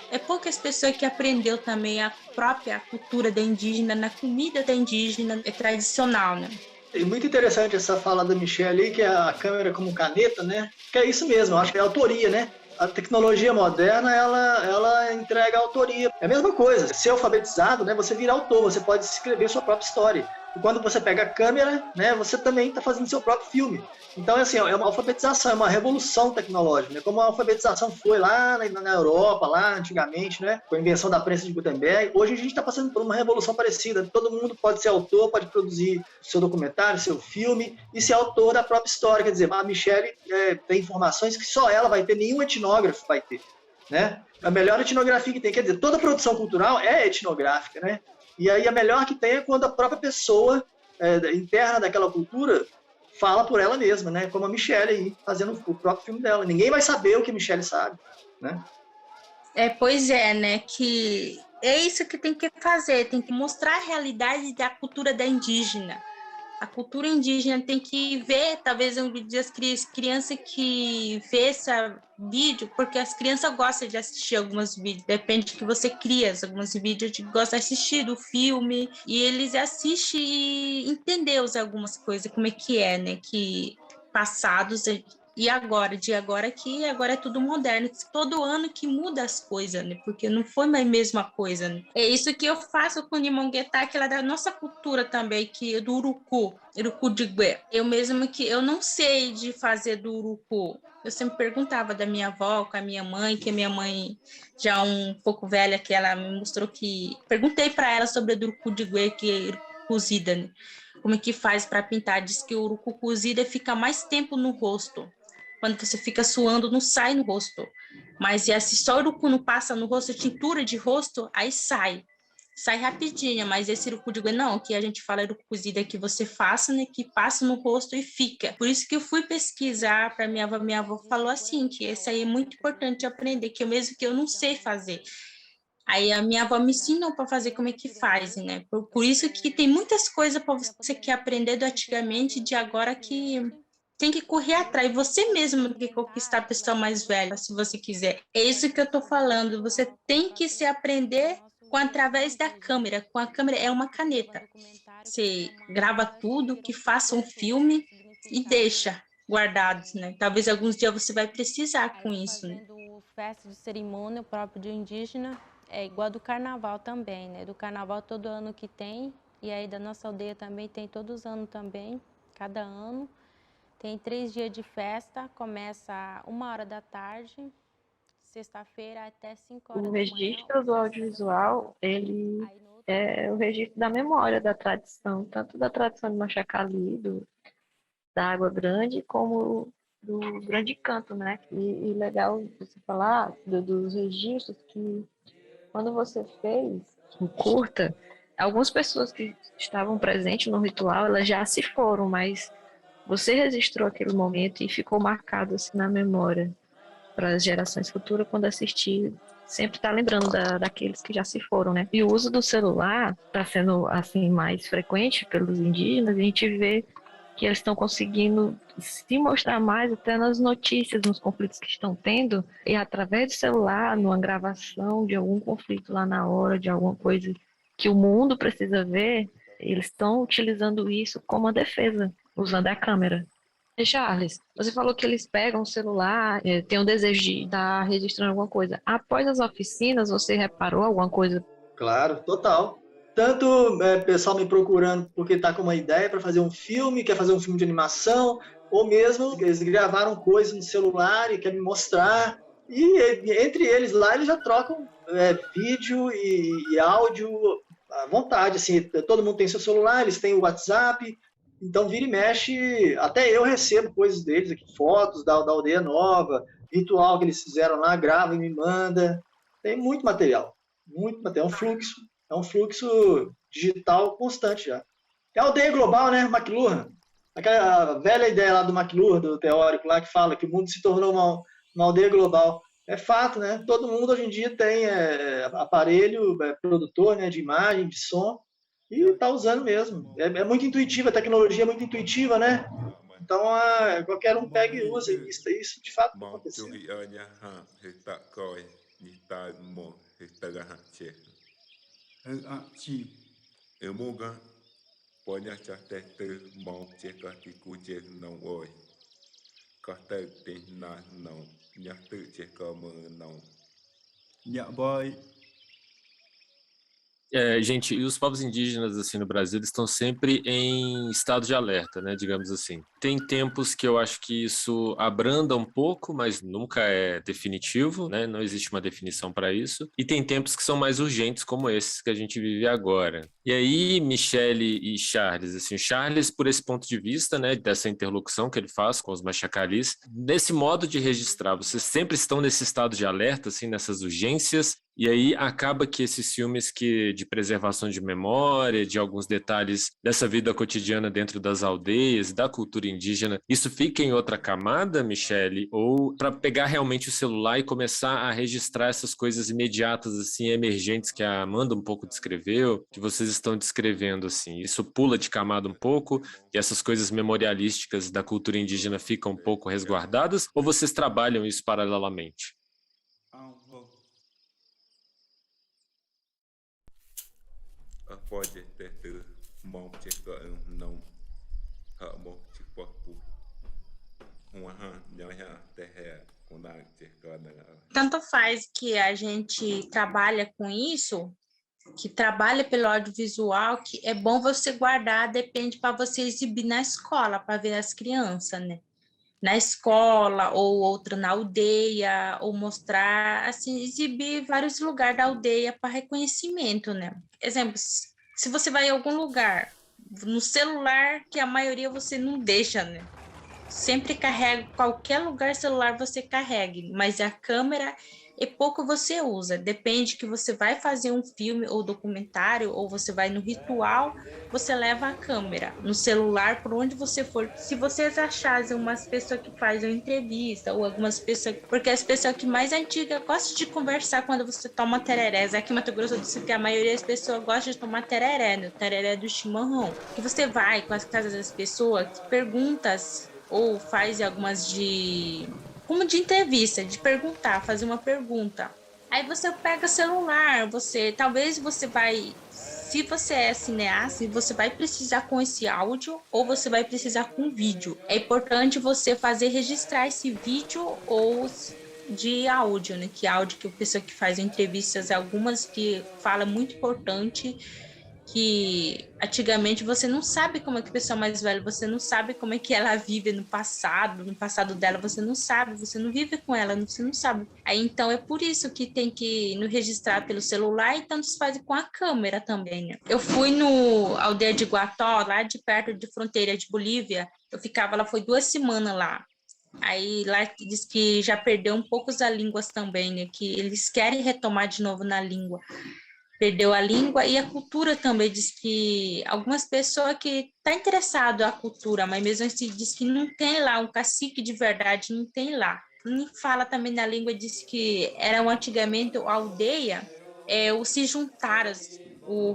é poucas pessoas que aprendeu também a própria cultura da indígena, na comida da indígena é tradicional, né? É muito interessante essa fala da Michelle aí, que é a câmera como caneta, né? Que é isso mesmo, eu acho que é autoria, né? A tecnologia moderna, ela entrega autoria. É a mesma coisa, ser alfabetizado, né? Você vira autor, você pode escrever sua própria história. E quando você pega a câmera, né? Você também está fazendo seu próprio filme. Então, assim, é uma alfabetização, é uma revolução tecnológica, né? Como a alfabetização foi lá na Europa, lá antigamente, né? Com a invenção da prensa de Gutenberg. Hoje a gente está passando por uma revolução parecida. Todo mundo pode ser autor, pode produzir seu documentário, seu filme e ser autor da própria história. Quer dizer, a Michelle tem informações que só ela vai ter, nenhum etnógrafo vai ter, né? A melhor etnografia que tem, quer dizer, toda produção cultural é etnográfica, né? E aí a melhor que tem é quando a própria pessoa interna daquela cultura fala por ela mesma, né? Como a Michelle aí, fazendo o próprio filme dela. Ninguém vai saber o que a Michelle sabe, né? Pois é, né? Que é isso que tem que fazer, tem que mostrar a realidade da cultura da indígena. A cultura indígena tem que ver, talvez um vídeo das crianças que vê esse vídeo, porque as crianças gostam de assistir alguns vídeos, depende do que você cria, alguns vídeos de gostam de assistir do filme, e eles assistem e entendem algumas coisas, como é que é, né, que passados e agora, de agora que agora é tudo moderno, todo ano que muda as coisas, né? Porque não foi mais a mesma coisa, né? É isso que eu faço com o Nimonguetá, que é da nossa cultura também, que é do urucu de gué. Eu mesmo que eu não sei de fazer do urucu. Eu sempre perguntava da minha avó, com a minha mãe, que a minha mãe já um pouco velha, que ela me mostrou que... Perguntei para ela sobre o urucu de gué, que é cozida, né? Como é que faz para pintar? Diz que o urucu cozida fica mais tempo no rosto. Quando você fica suando, não sai no rosto. Mas se só o urucu não passa no rosto, tintura de rosto, aí sai. Sai rapidinho, mas esse urucu de gué não, que a gente fala urucu cozida que você faça, né, que passa no rosto e fica. Por isso que eu fui pesquisar para minha avó falou assim, que esse aí é muito importante aprender, que eu mesmo que eu não sei fazer. Aí a minha avó me ensinou para fazer como é que faz, né? Por isso que tem muitas coisas para você que aprender do antigamente, de agora que tem que correr atrás, você mesmo que conquistar a pessoa mais velha, se você quiser. É isso que eu estou falando, você tem que se aprender através da câmera. Com a câmera é uma caneta. Você grava tudo, que faça um filme e deixa guardados, né? Talvez alguns dias você vai precisar com isso, né? Festa de cerimônia, o próprio de indígena, é igual do carnaval também, né? Do carnaval todo ano que tem, e aí da nossa aldeia também tem todos os anos também, cada ano. Tem 3 dias de festa, começa 1h da tarde, sexta-feira até 5 horas da manhã. O registro do audiovisual, ele é o registro da memória, da tradição, tanto da tradição de Machacali, da Água Grande, como do Grande Canto, né? E legal você falar dos registros que, quando você fez o curta, algumas pessoas que estavam presentes no ritual, elas já se foram, mas você registrou aquele momento e ficou marcado assim na memória para as gerações futuras, quando assistir, sempre tá lembrando daqueles que já se foram, né? E o uso do celular está sendo assim mais frequente pelos indígenas, e a gente vê que eles estão conseguindo se mostrar mais até nas notícias, nos conflitos que estão tendo, e através do celular, numa gravação de algum conflito lá na hora, de alguma coisa que o mundo precisa ver, eles estão utilizando isso como uma defesa, usando a câmera. E Charles, você falou que eles pegam o celular, tem o desejo de estar registrando alguma coisa. Após as oficinas, você reparou alguma coisa? Claro, total. Tanto pessoal me procurando porque está com uma ideia para fazer um filme, quer fazer um filme de animação, ou mesmo eles gravaram coisas no celular e querem me mostrar. E entre eles lá, eles já trocam vídeo e áudio à vontade. Assim, todo mundo tem seu celular, eles têm o WhatsApp. Então, vira e mexe, até eu recebo coisas deles aqui, fotos da aldeia nova, ritual que eles fizeram lá, grava e me manda. Tem muito material, é um fluxo digital constante já. É a aldeia global, né, McLuhan? Aquela velha ideia lá do McLuhan, do teórico lá, que fala que o mundo se tornou uma aldeia global. É fato, né? Todo mundo hoje em dia tem aparelho, produtor, né, de imagem, de som, e está usando mesmo. É muito intuitiva, a tecnologia é muito intuitiva, né? Então, qualquer um pega e usa isso de fato está acontecendo. Gente, e os povos indígenas assim no Brasil, eles estão sempre em estado de alerta, né, digamos assim. Tem tempos que eu acho que isso abranda um pouco, mas nunca é definitivo, né? Não existe uma definição para isso. E tem tempos que são mais urgentes, como esses que a gente vive agora. E aí, Michelle e Charles, assim, o Charles, por esse ponto de vista, né, dessa interlocução que ele faz com os machacalis, nesse modo de registrar, vocês sempre estão nesse estado de alerta, assim, nessas urgências, E aí acaba que esses filmes de preservação de memória, de alguns detalhes dessa vida cotidiana dentro das aldeias, da cultura indígena, isso fica em outra camada, Michele? Ou para pegar realmente o celular e começar a registrar essas coisas imediatas, assim, emergentes que a Amanda um pouco descreveu, que vocês estão descrevendo, assim, isso pula de camada um pouco e essas coisas memorialísticas da cultura indígena ficam um pouco resguardadas? Ou vocês trabalham isso paralelamente? Pode ter mão não mão Tanto faz que a gente trabalha com isso, que trabalha pelo audiovisual, que é bom você guardar, depende para você exibir na escola, para ver as crianças, né? Na escola, ou outra na aldeia, ou mostrar, assim, exibir vários lugares da aldeia para reconhecimento, né? Exemplo, se você vai em algum lugar, no celular, que a maioria você não deixa, né? Sempre carrega, qualquer lugar celular você carregue, mas a câmera é pouco você usa, depende que você vai fazer um filme ou documentário, ou você vai no ritual, você leva a câmera, no celular, por onde você for. Se vocês acharem umas pessoas que fazem uma entrevista, ou algumas pessoas, porque as pessoas que mais antigas gostam de conversar quando você toma tereré, aqui em Mato Grosso do Sul, que a maioria das pessoas gosta de tomar tereré, né? O tereré do chimarrão, que você vai com as casas das pessoas, perguntas, ou faz algumas como de entrevista, de perguntar, fazer uma pergunta. Aí você pega o celular, talvez você vai, se você é cineasta, você vai precisar com esse áudio ou você vai precisar com vídeo. É importante você registrar esse vídeo ou de áudio, né? Que áudio que a pessoa que faz entrevistas, algumas que fala muito importante, que antigamente você não sabe como é que a pessoa mais velha, você não sabe como é que ela vive no passado dela, você não sabe, você não vive com ela, você não sabe. Aí então é por isso que tem que no registrar pelo celular, e tanto se faz com a câmera também, né? Eu fui no aldeia de Guató, lá de perto de fronteira de Bolívia, eu ficava lá, foi 2 semanas lá. Aí lá diz que já perdeu um pouco as línguas também, né? Que eles querem retomar de novo na língua. Perdeu a língua e a cultura também, diz que algumas pessoas que estão interessadas na cultura, mas mesmo assim diz que não tem lá um cacique de verdade, não tem lá. Nem fala também na língua, diz que era antigamente a aldeia, o se juntaram,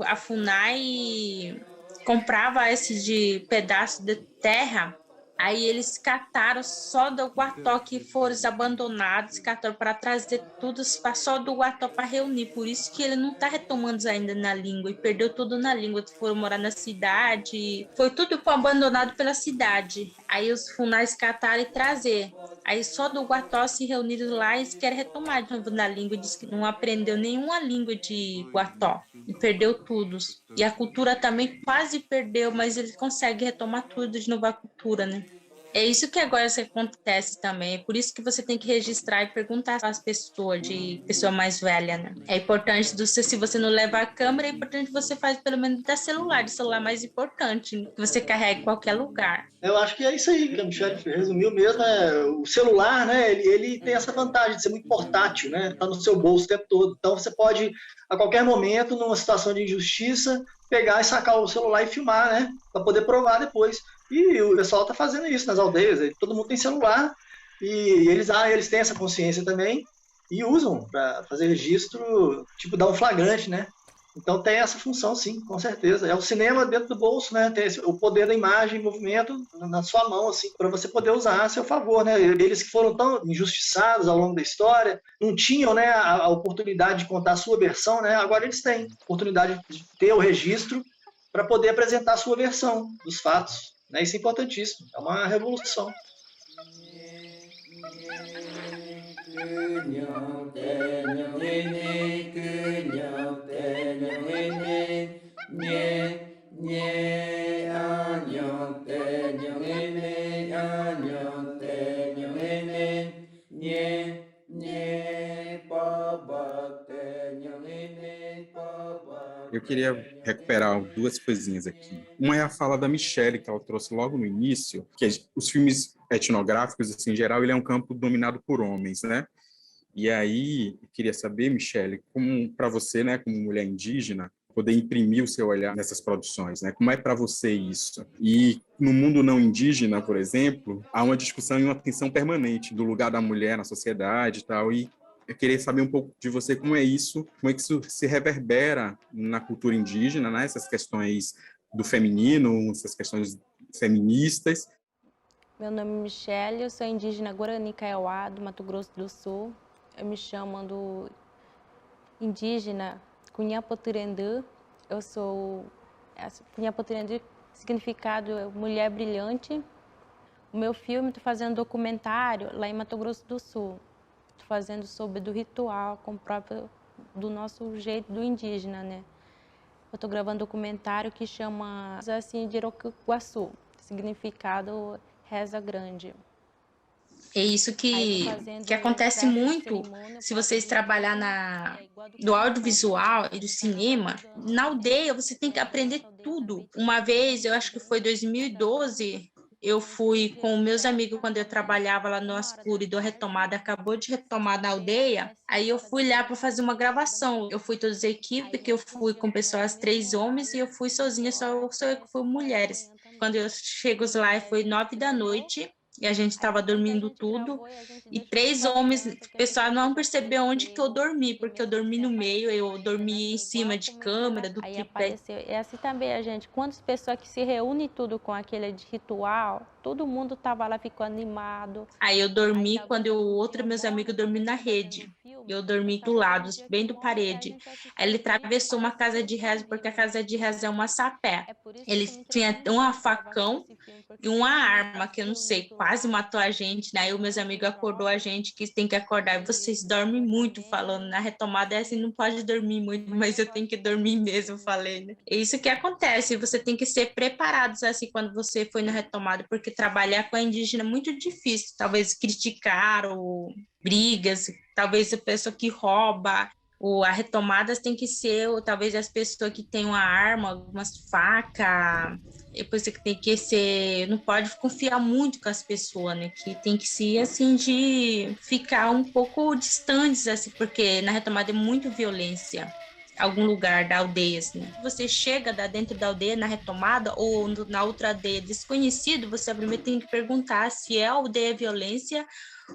a FUNAI comprava esse de pedaço de terra. Aí eles cataram só do Guató que foram abandonados, cataram para trazer tudo só do Guató para reunir. Por isso que ele não está retomando ainda na língua e perdeu tudo na língua. Foram morar na cidade, foi tudo abandonado pela cidade. Aí os funais cataram e trazer. Aí só do Guató se reuniram lá e eles querem retomar de novo na língua. Diz que não aprendeu nenhuma língua de Guató e perdeu tudo. E a cultura também quase perdeu, mas eles conseguem retomar tudo de novo, a cultura, né? É isso que agora acontece também. É por isso que você tem que registrar e perguntar às pessoas, de pessoa mais velha, né? É importante, se você não leva a câmera, é importante você fazer pelo menos da celular. De celular mais importante, que você carrega em qualquer lugar. Eu acho que é isso aí que a Michele resumiu mesmo. O celular, né? Ele tem essa vantagem de ser muito portátil, né? Tá no seu bolso o tempo todo. Então você pode, a qualquer momento, numa situação de injustiça, pegar e sacar o celular e filmar, né? Para poder provar depois. E o pessoal está fazendo isso nas aldeias. Todo mundo tem celular e eles têm essa consciência também e usam para fazer registro, tipo dar um flagrante, né? Então tem essa função, sim, com certeza. É o cinema dentro do bolso, né? Tem o poder da imagem, movimento na sua mão, assim, para você poder usar a seu favor, né? Eles que foram tão injustiçados ao longo da história, não tinham, né, a oportunidade de contar a sua versão, né? Agora eles têm a oportunidade de ter o registro para poder apresentar a sua versão dos fatos. Né? Isso é importantíssimo, é uma revolução. Eu queria recuperar 2 coisinhas aqui. Uma é a fala da Michele, que ela trouxe logo no início, que os filmes etnográficos, assim, em geral, ele é um campo dominado por homens, né? E aí, eu queria saber, Michele, como para você, né, como mulher indígena, poder imprimir o seu olhar nessas produções, né? Como é para você isso? E no mundo não indígena, por exemplo, há uma discussão e uma tensão permanente do lugar da mulher na sociedade e tal, e eu queria saber um pouco de você como é que isso se reverbera na cultura indígena, né? Essas questões do feminino, essas questões feministas. Meu nome é Michele, eu sou indígena Guarani Kaiowá, do Mato Grosso do Sul. Eu me chamo do indígena Cunhapoturendã. Eu sou Cunhapoturendã, significado mulher brilhante. O meu filme, estou fazendo documentário lá em Mato Grosso do Sul. Estou fazendo sobre do ritual, com o próprio do nosso jeito do indígena, né? Eu estou gravando um documentário que chama assim de Iroquaçu, significado reza grande. É isso que acontece muito se vocês trabalhar do audiovisual e do cinema. Na aldeia, você tem que aprender tudo. Uma vez, eu acho que foi 2012, eu fui com meus amigos quando eu trabalhava lá no Ascuri do Retomada, acabou de retomar na aldeia. Aí eu fui lá para fazer uma gravação. Eu fui todas as equipes, que eu fui com pessoas 3 homens e eu fui sozinha, só eu que fui mulheres. Quando eu chego lá, foi 9 da noite. E a gente estava dormindo tudo, e 3 homens, o pessoal não percebeu onde que eu dormi, porque eu dormi no meio, eu dormi em cima de câmera, do tripé. É assim também, a gente, quantas pessoas que se reúnem tudo com aquele ritual, todo mundo estava lá, ficou animado. Aí eu dormi, quando meus amigos dormiram na rede, eu dormi do lado, bem do parede. Aí ele atravessou uma casa de reza, porque a casa de reza é uma sapé. Ele tinha um facão e uma arma, que eu não sei, quase matou a gente, né? Aí os meus amigos acordou a gente, que tem que acordar. Vocês dormem muito, falando. Na retomada é assim, não pode dormir muito, mas eu tenho que dormir mesmo, falei, né? É isso que acontece, você tem que ser preparados, assim, quando você foi na retomada, porque trabalhar com a indígena é muito difícil. Talvez criticar ou brigas, talvez a pessoa que rouba, ou a retomada tem que ser, ou talvez as pessoas que têm uma arma, algumas facas, depois você tem que ser, não pode confiar muito com as pessoas, né, que tem que ser, assim, de ficar um pouco distantes, assim, porque na retomada é muito violência, algum lugar da aldeia, assim. Você chega dentro da aldeia na retomada ou na outra aldeia desconhecido, você primeiro tem que perguntar se é a aldeia violência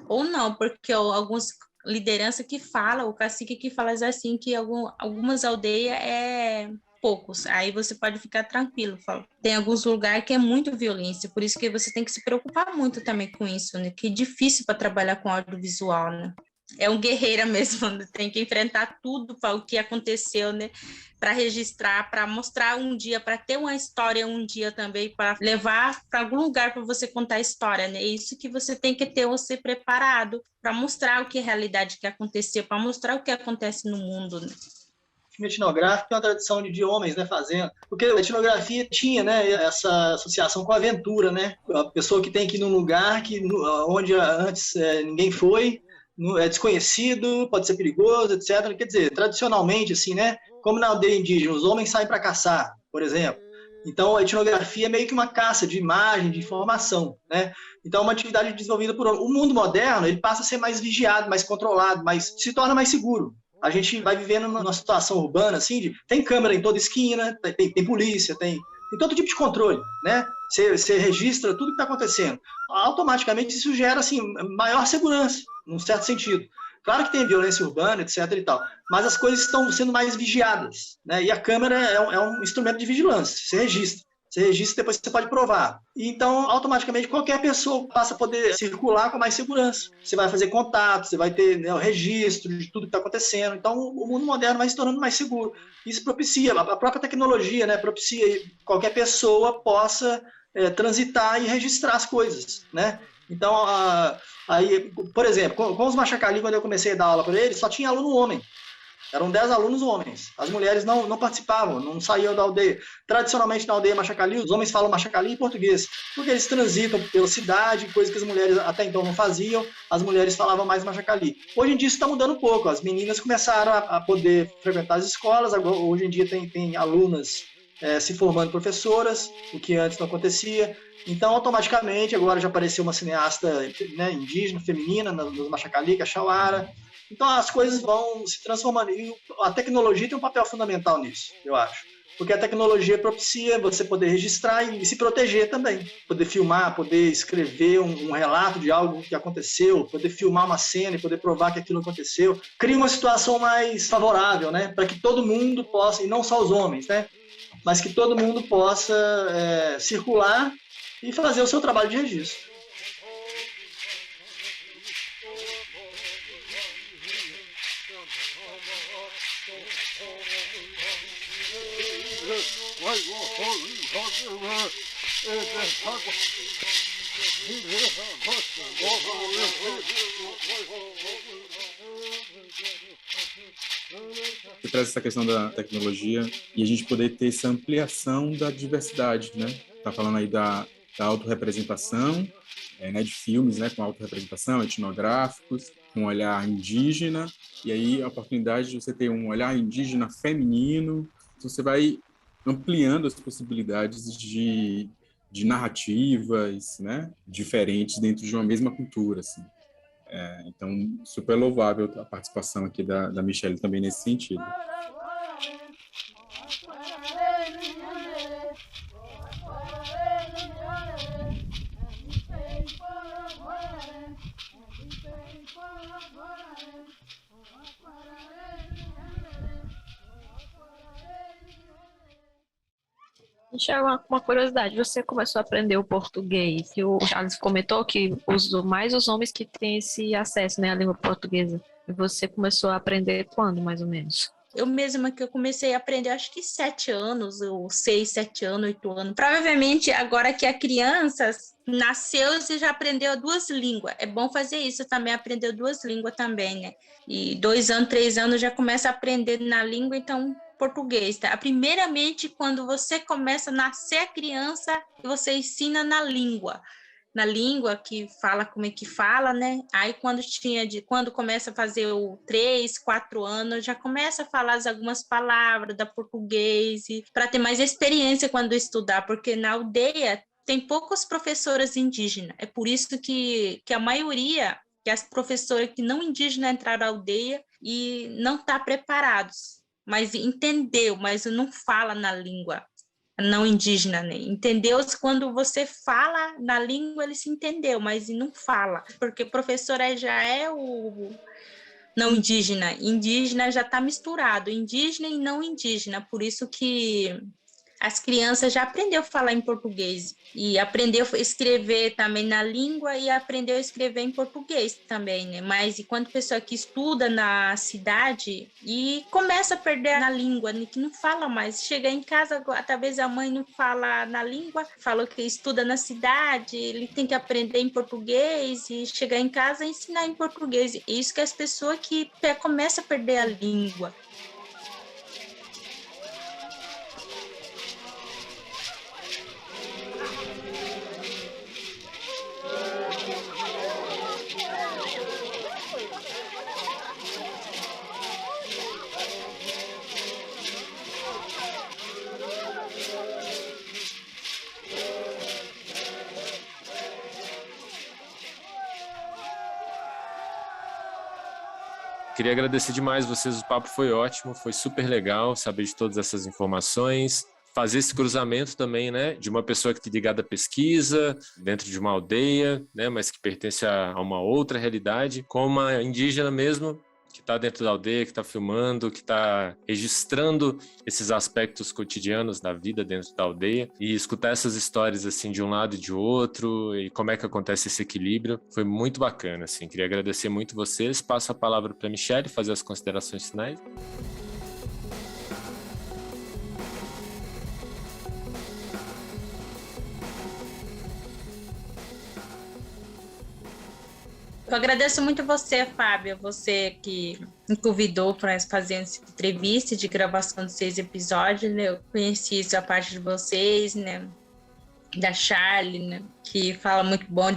ou não, porque alguns liderança que fala, o cacique que fala assim, que algumas aldeias é poucos, aí você pode ficar tranquilo, fala. Tem alguns lugares que é muito violência, por isso que você tem que se preocupar muito também com isso, né, que é difícil para trabalhar com audiovisual, né, é um guerreira mesmo, né? Tem que enfrentar tudo para o que aconteceu, né, para registrar, para mostrar um dia, para ter uma história um dia também, para levar para algum lugar para você contar a história, né? É isso que você tem que ter, você preparado para mostrar o que é realidade que aconteceu, para mostrar o que acontece no mundo, né? O filme etnográfico tem uma tradição de homens, né, fazendo, porque a etnografia tinha, né, essa associação com a aventura, né, a pessoa que tem que ir num lugar onde antes ninguém foi, é desconhecido, pode ser perigoso, etc. Quer dizer, tradicionalmente, assim, né, como na aldeia indígena, os homens saem para caçar, por exemplo. Então, a etnografia é meio que uma caça de imagem, de informação, né? Então, é uma atividade desenvolvida por homens. O mundo moderno, ele passa a ser mais vigiado, mais controlado, se torna mais seguro. A gente vai vivendo numa situação urbana, assim, tem câmera em toda esquina, tem polícia, tem todo tipo de controle, né? Você registra tudo que está acontecendo. Automaticamente, isso gera, assim, maior segurança, num certo sentido. Claro que tem violência urbana, etc. e tal, mas as coisas estão sendo mais vigiadas, né? E a câmera é um instrumento de vigilância, você registra e depois você pode provar. E então, automaticamente, qualquer pessoa passa a poder circular com mais segurança. Você vai fazer contato, você vai ter, né, o registro de tudo que está acontecendo. Então, o mundo moderno vai se tornando mais seguro. Isso propicia, a própria tecnologia, né, propicia que qualquer pessoa possa transitar e registrar as coisas, né? Então, aí, por exemplo, com os Machacali, quando eu comecei a dar aula para eles, só tinha aluno homem. Eram 10 alunos homens. As mulheres não participavam, não saíam da aldeia. Tradicionalmente, na aldeia Machacali, os homens falam Machacali em português, porque eles transitam pela cidade, coisa que as mulheres até então não faziam, as mulheres falavam mais Machacali. Hoje em dia isso está mudando um pouco, as meninas começaram a poder frequentar as escolas, agora, hoje em dia tem alunas se formando professoras, o que antes não acontecia. Então, automaticamente, agora já apareceu uma cineasta, né, indígena, feminina, nos Machacali, que é a Chauara. Então as coisas vão se transformando. E a tecnologia tem um papel fundamental nisso, eu acho. Porque a tecnologia propicia você poder registrar e se proteger também. Poder filmar, poder escrever um relato de algo que aconteceu, poder filmar uma cena e poder provar que aquilo aconteceu. Cria uma situação mais favorável, né? Para que todo mundo possa, e não só os homens, né? Mas que todo mundo possa circular e fazer o seu trabalho de registro. Você traz essa questão da tecnologia e a gente poder ter essa ampliação da diversidade, né? Tá falando aí da autorrepresentação, né, de filmes, né, com autorrepresentação, etnográficos, com um olhar indígena, e aí a oportunidade de você ter um olhar indígena feminino. Então você vai ampliando as possibilidades de narrativas, né, diferentes dentro de uma mesma cultura, assim. Então, super louvável a participação aqui da Michelle também nesse sentido. Michel, uma curiosidade, você começou a aprender o português, que o Charles comentou que mais os homens que têm esse acesso, né, à língua portuguesa. E você começou a aprender quando, mais ou menos? Eu mesma que eu comecei a aprender, acho que 7 anos, ou 6, 7 anos, 8 anos. Provavelmente, agora que a criança nasceu, você já aprendeu 2 línguas. É bom fazer isso também, aprender 2 línguas também, né? E 2 anos, 3 anos já começa a aprender na língua, então português, tá? Primeiramente, quando você começa a nascer a criança, você ensina na língua que fala como é que fala, né? Aí quando começa a fazer o 3, 4 anos, já começa a falar algumas palavras da português para ter mais experiência quando estudar, porque na aldeia tem poucos professoras indígenas. É por isso que a maioria, que as professoras que não indígenas entraram na aldeia e não tá preparados, mas entendeu, mas não fala na língua não indígena, né? Entendeu? Quando você fala na língua, ele se entendeu, mas não fala, porque professora já é o não indígena. Indígena já está misturado, indígena e não indígena, por isso que as crianças já aprendeu a falar em português e aprendeu a escrever também na língua e aprendeu a escrever em português também, né? Mas enquanto pessoa que estuda na cidade e começa a perder na língua, né? Que não fala mais, chega em casa, talvez a mãe não fala na língua, falou que estuda na cidade, ele tem que aprender em português e chegar em casa e ensinar em português. É isso que as pessoas que começam a perder a língua. Queria agradecer demais vocês, o papo foi ótimo, foi super legal saber de todas essas informações, fazer esse cruzamento também, né, de uma pessoa que está ligada à pesquisa, dentro de uma aldeia, né, mas que pertence a uma outra realidade, com uma indígena mesmo, que está dentro da aldeia, que está filmando, que está registrando esses aspectos cotidianos da vida dentro da aldeia e escutar essas histórias assim de um lado e de outro e como é que acontece esse equilíbrio foi muito bacana, assim. Queria agradecer muito vocês. Passo a palavra para a Michelle fazer as considerações finais. Eu agradeço muito você, Fábio, você que me convidou para fazer essa entrevista de gravação de 6 episódios, né? Eu conheci isso a parte de vocês, né? Da Charlie, né? Que fala muito bom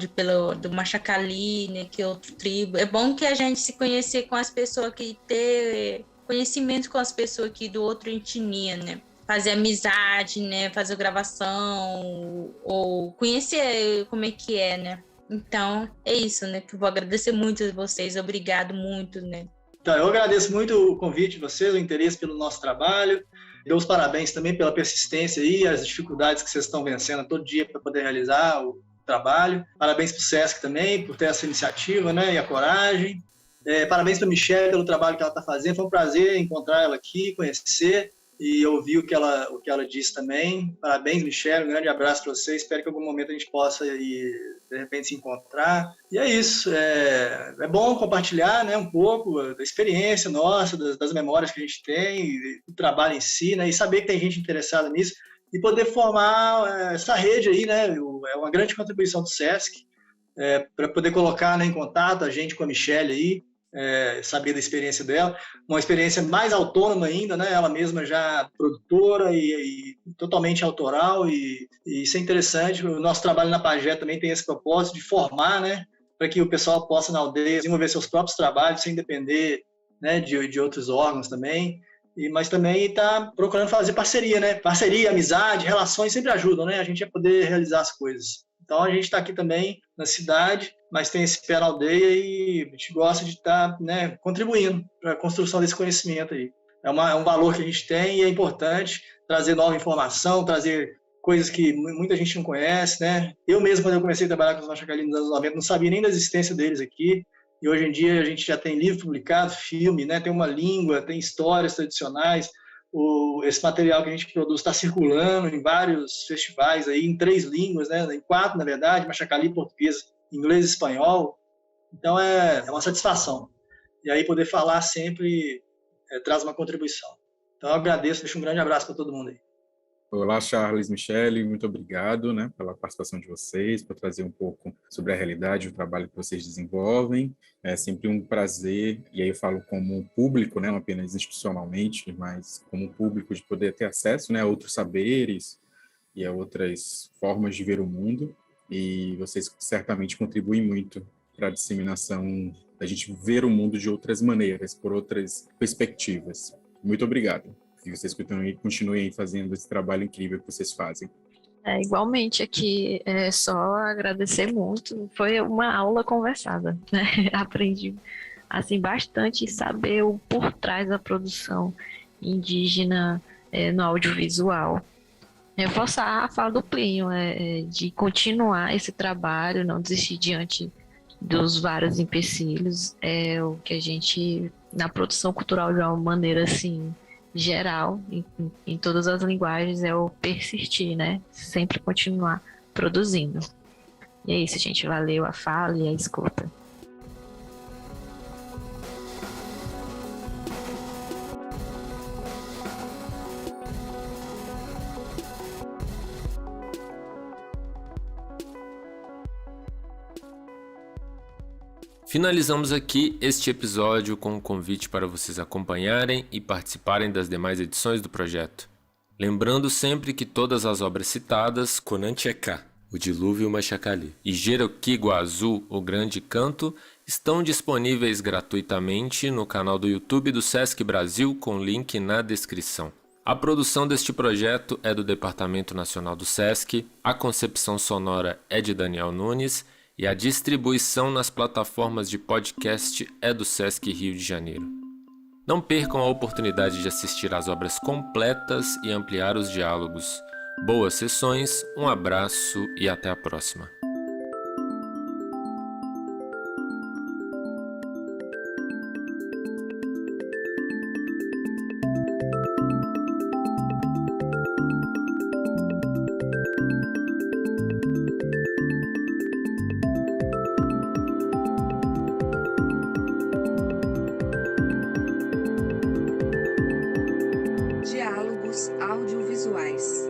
do Machacali, né? Que é outra tribo. É bom que a gente se conhecer com as pessoas que ter conhecimento com as pessoas aqui do outro etnia, né? Fazer amizade, né? Fazer gravação ou conhecer como é que é, né? Então, é isso, né? Que eu vou agradecer muito a vocês. Obrigado muito, né? Então, eu agradeço muito o convite de vocês, o interesse pelo nosso trabalho. Dou os parabéns também pela persistência e as dificuldades que vocês estão vencendo todo dia para poder realizar o trabalho. Parabéns para o SESC também por ter essa iniciativa, né, e a coragem. Parabéns para a Michelle pelo trabalho que ela está fazendo. Foi um prazer encontrar ela aqui, conhecer e ouvir o que ela disse também. Parabéns, Michelle. Um grande abraço para você. Espero que em algum momento a gente possa, de repente, se encontrar. E é isso. É bom compartilhar, né, um pouco da experiência nossa, das memórias que a gente tem, do trabalho em si, né, e saber que tem gente interessada nisso e poder formar essa rede aí, né? É uma grande contribuição do SESC para poder colocar, né, em contato a gente com a Michelle aí, saber da experiência dela, uma experiência mais autônoma ainda, né? Ela mesma já produtora e totalmente autoral, e isso é interessante. O nosso trabalho na Pagé também tem esse propósito de formar, né, para que o pessoal possa na aldeia desenvolver seus próprios trabalhos sem depender, né, de outros órgãos também, mas também está procurando fazer parceria, né? Parceria, amizade, relações sempre ajudam, né, a gente a poder realizar as coisas. Então, a gente está aqui também na cidade, mas tem esse pé na aldeia e a gente gosta de estar, né, contribuindo para a construção desse conhecimento aí. É um valor que a gente tem e é importante trazer nova informação, trazer coisas que muita gente não conhece, né? Eu mesmo, quando eu comecei a trabalhar com os machacalinos nos anos 90, não sabia nem da existência deles aqui. E hoje em dia a gente já tem livro publicado, filme, né? Tem uma língua, tem histórias tradicionais. Esse material que a gente produz está circulando em vários festivais aí, em 3 línguas, né? Em 4, na verdade, machacali, português, inglês e espanhol. Então é uma satisfação. E aí poder falar sempre traz uma contribuição. Então eu agradeço, deixo um grande abraço para todo mundo aí. Olá, Charles, Michelle, muito obrigado, né, pela participação de vocês, por trazer um pouco sobre a realidade, o trabalho que vocês desenvolvem. É sempre um prazer, e aí eu falo como público, né, não apenas institucionalmente, mas como público, de poder ter acesso, né, a outros saberes e a outras formas de ver o mundo, e vocês certamente contribuem muito para a disseminação, da gente ver o mundo de outras maneiras, por outras perspectivas. Muito obrigado. Que vocês continuem fazendo esse trabalho incrível que vocês fazem. Igualmente aqui, só agradecer muito. Foi uma aula conversada, né? Aprendi assim, bastante saber o por trás da produção indígena no audiovisual. Reforçar a fala do Plínio, de continuar esse trabalho, não desistir diante dos vários empecilhos. É o que a gente, na produção cultural de uma maneira assim, geral, em todas as linguagens, é o persistir, né? Sempre continuar produzindo. E é isso, gente. Valeu a fala e a escuta. Finalizamos aqui este episódio com um convite para vocês acompanharem e participarem das demais edições do projeto. Lembrando sempre que todas as obras citadas, Conancheká, o Dilúvio Machacali, e Jeroqui Guazu, o Grande Canto, estão disponíveis gratuitamente no canal do YouTube do SESC Brasil, com link na descrição. A produção deste projeto é do Departamento Nacional do SESC, a concepção sonora é de Daniel Nunes, e a distribuição nas plataformas de podcast é do SESC Rio de Janeiro. Não percam a oportunidade de assistir às obras completas e ampliar os diálogos. Boas sessões, um abraço e até a próxima. Diálogos audiovisuais.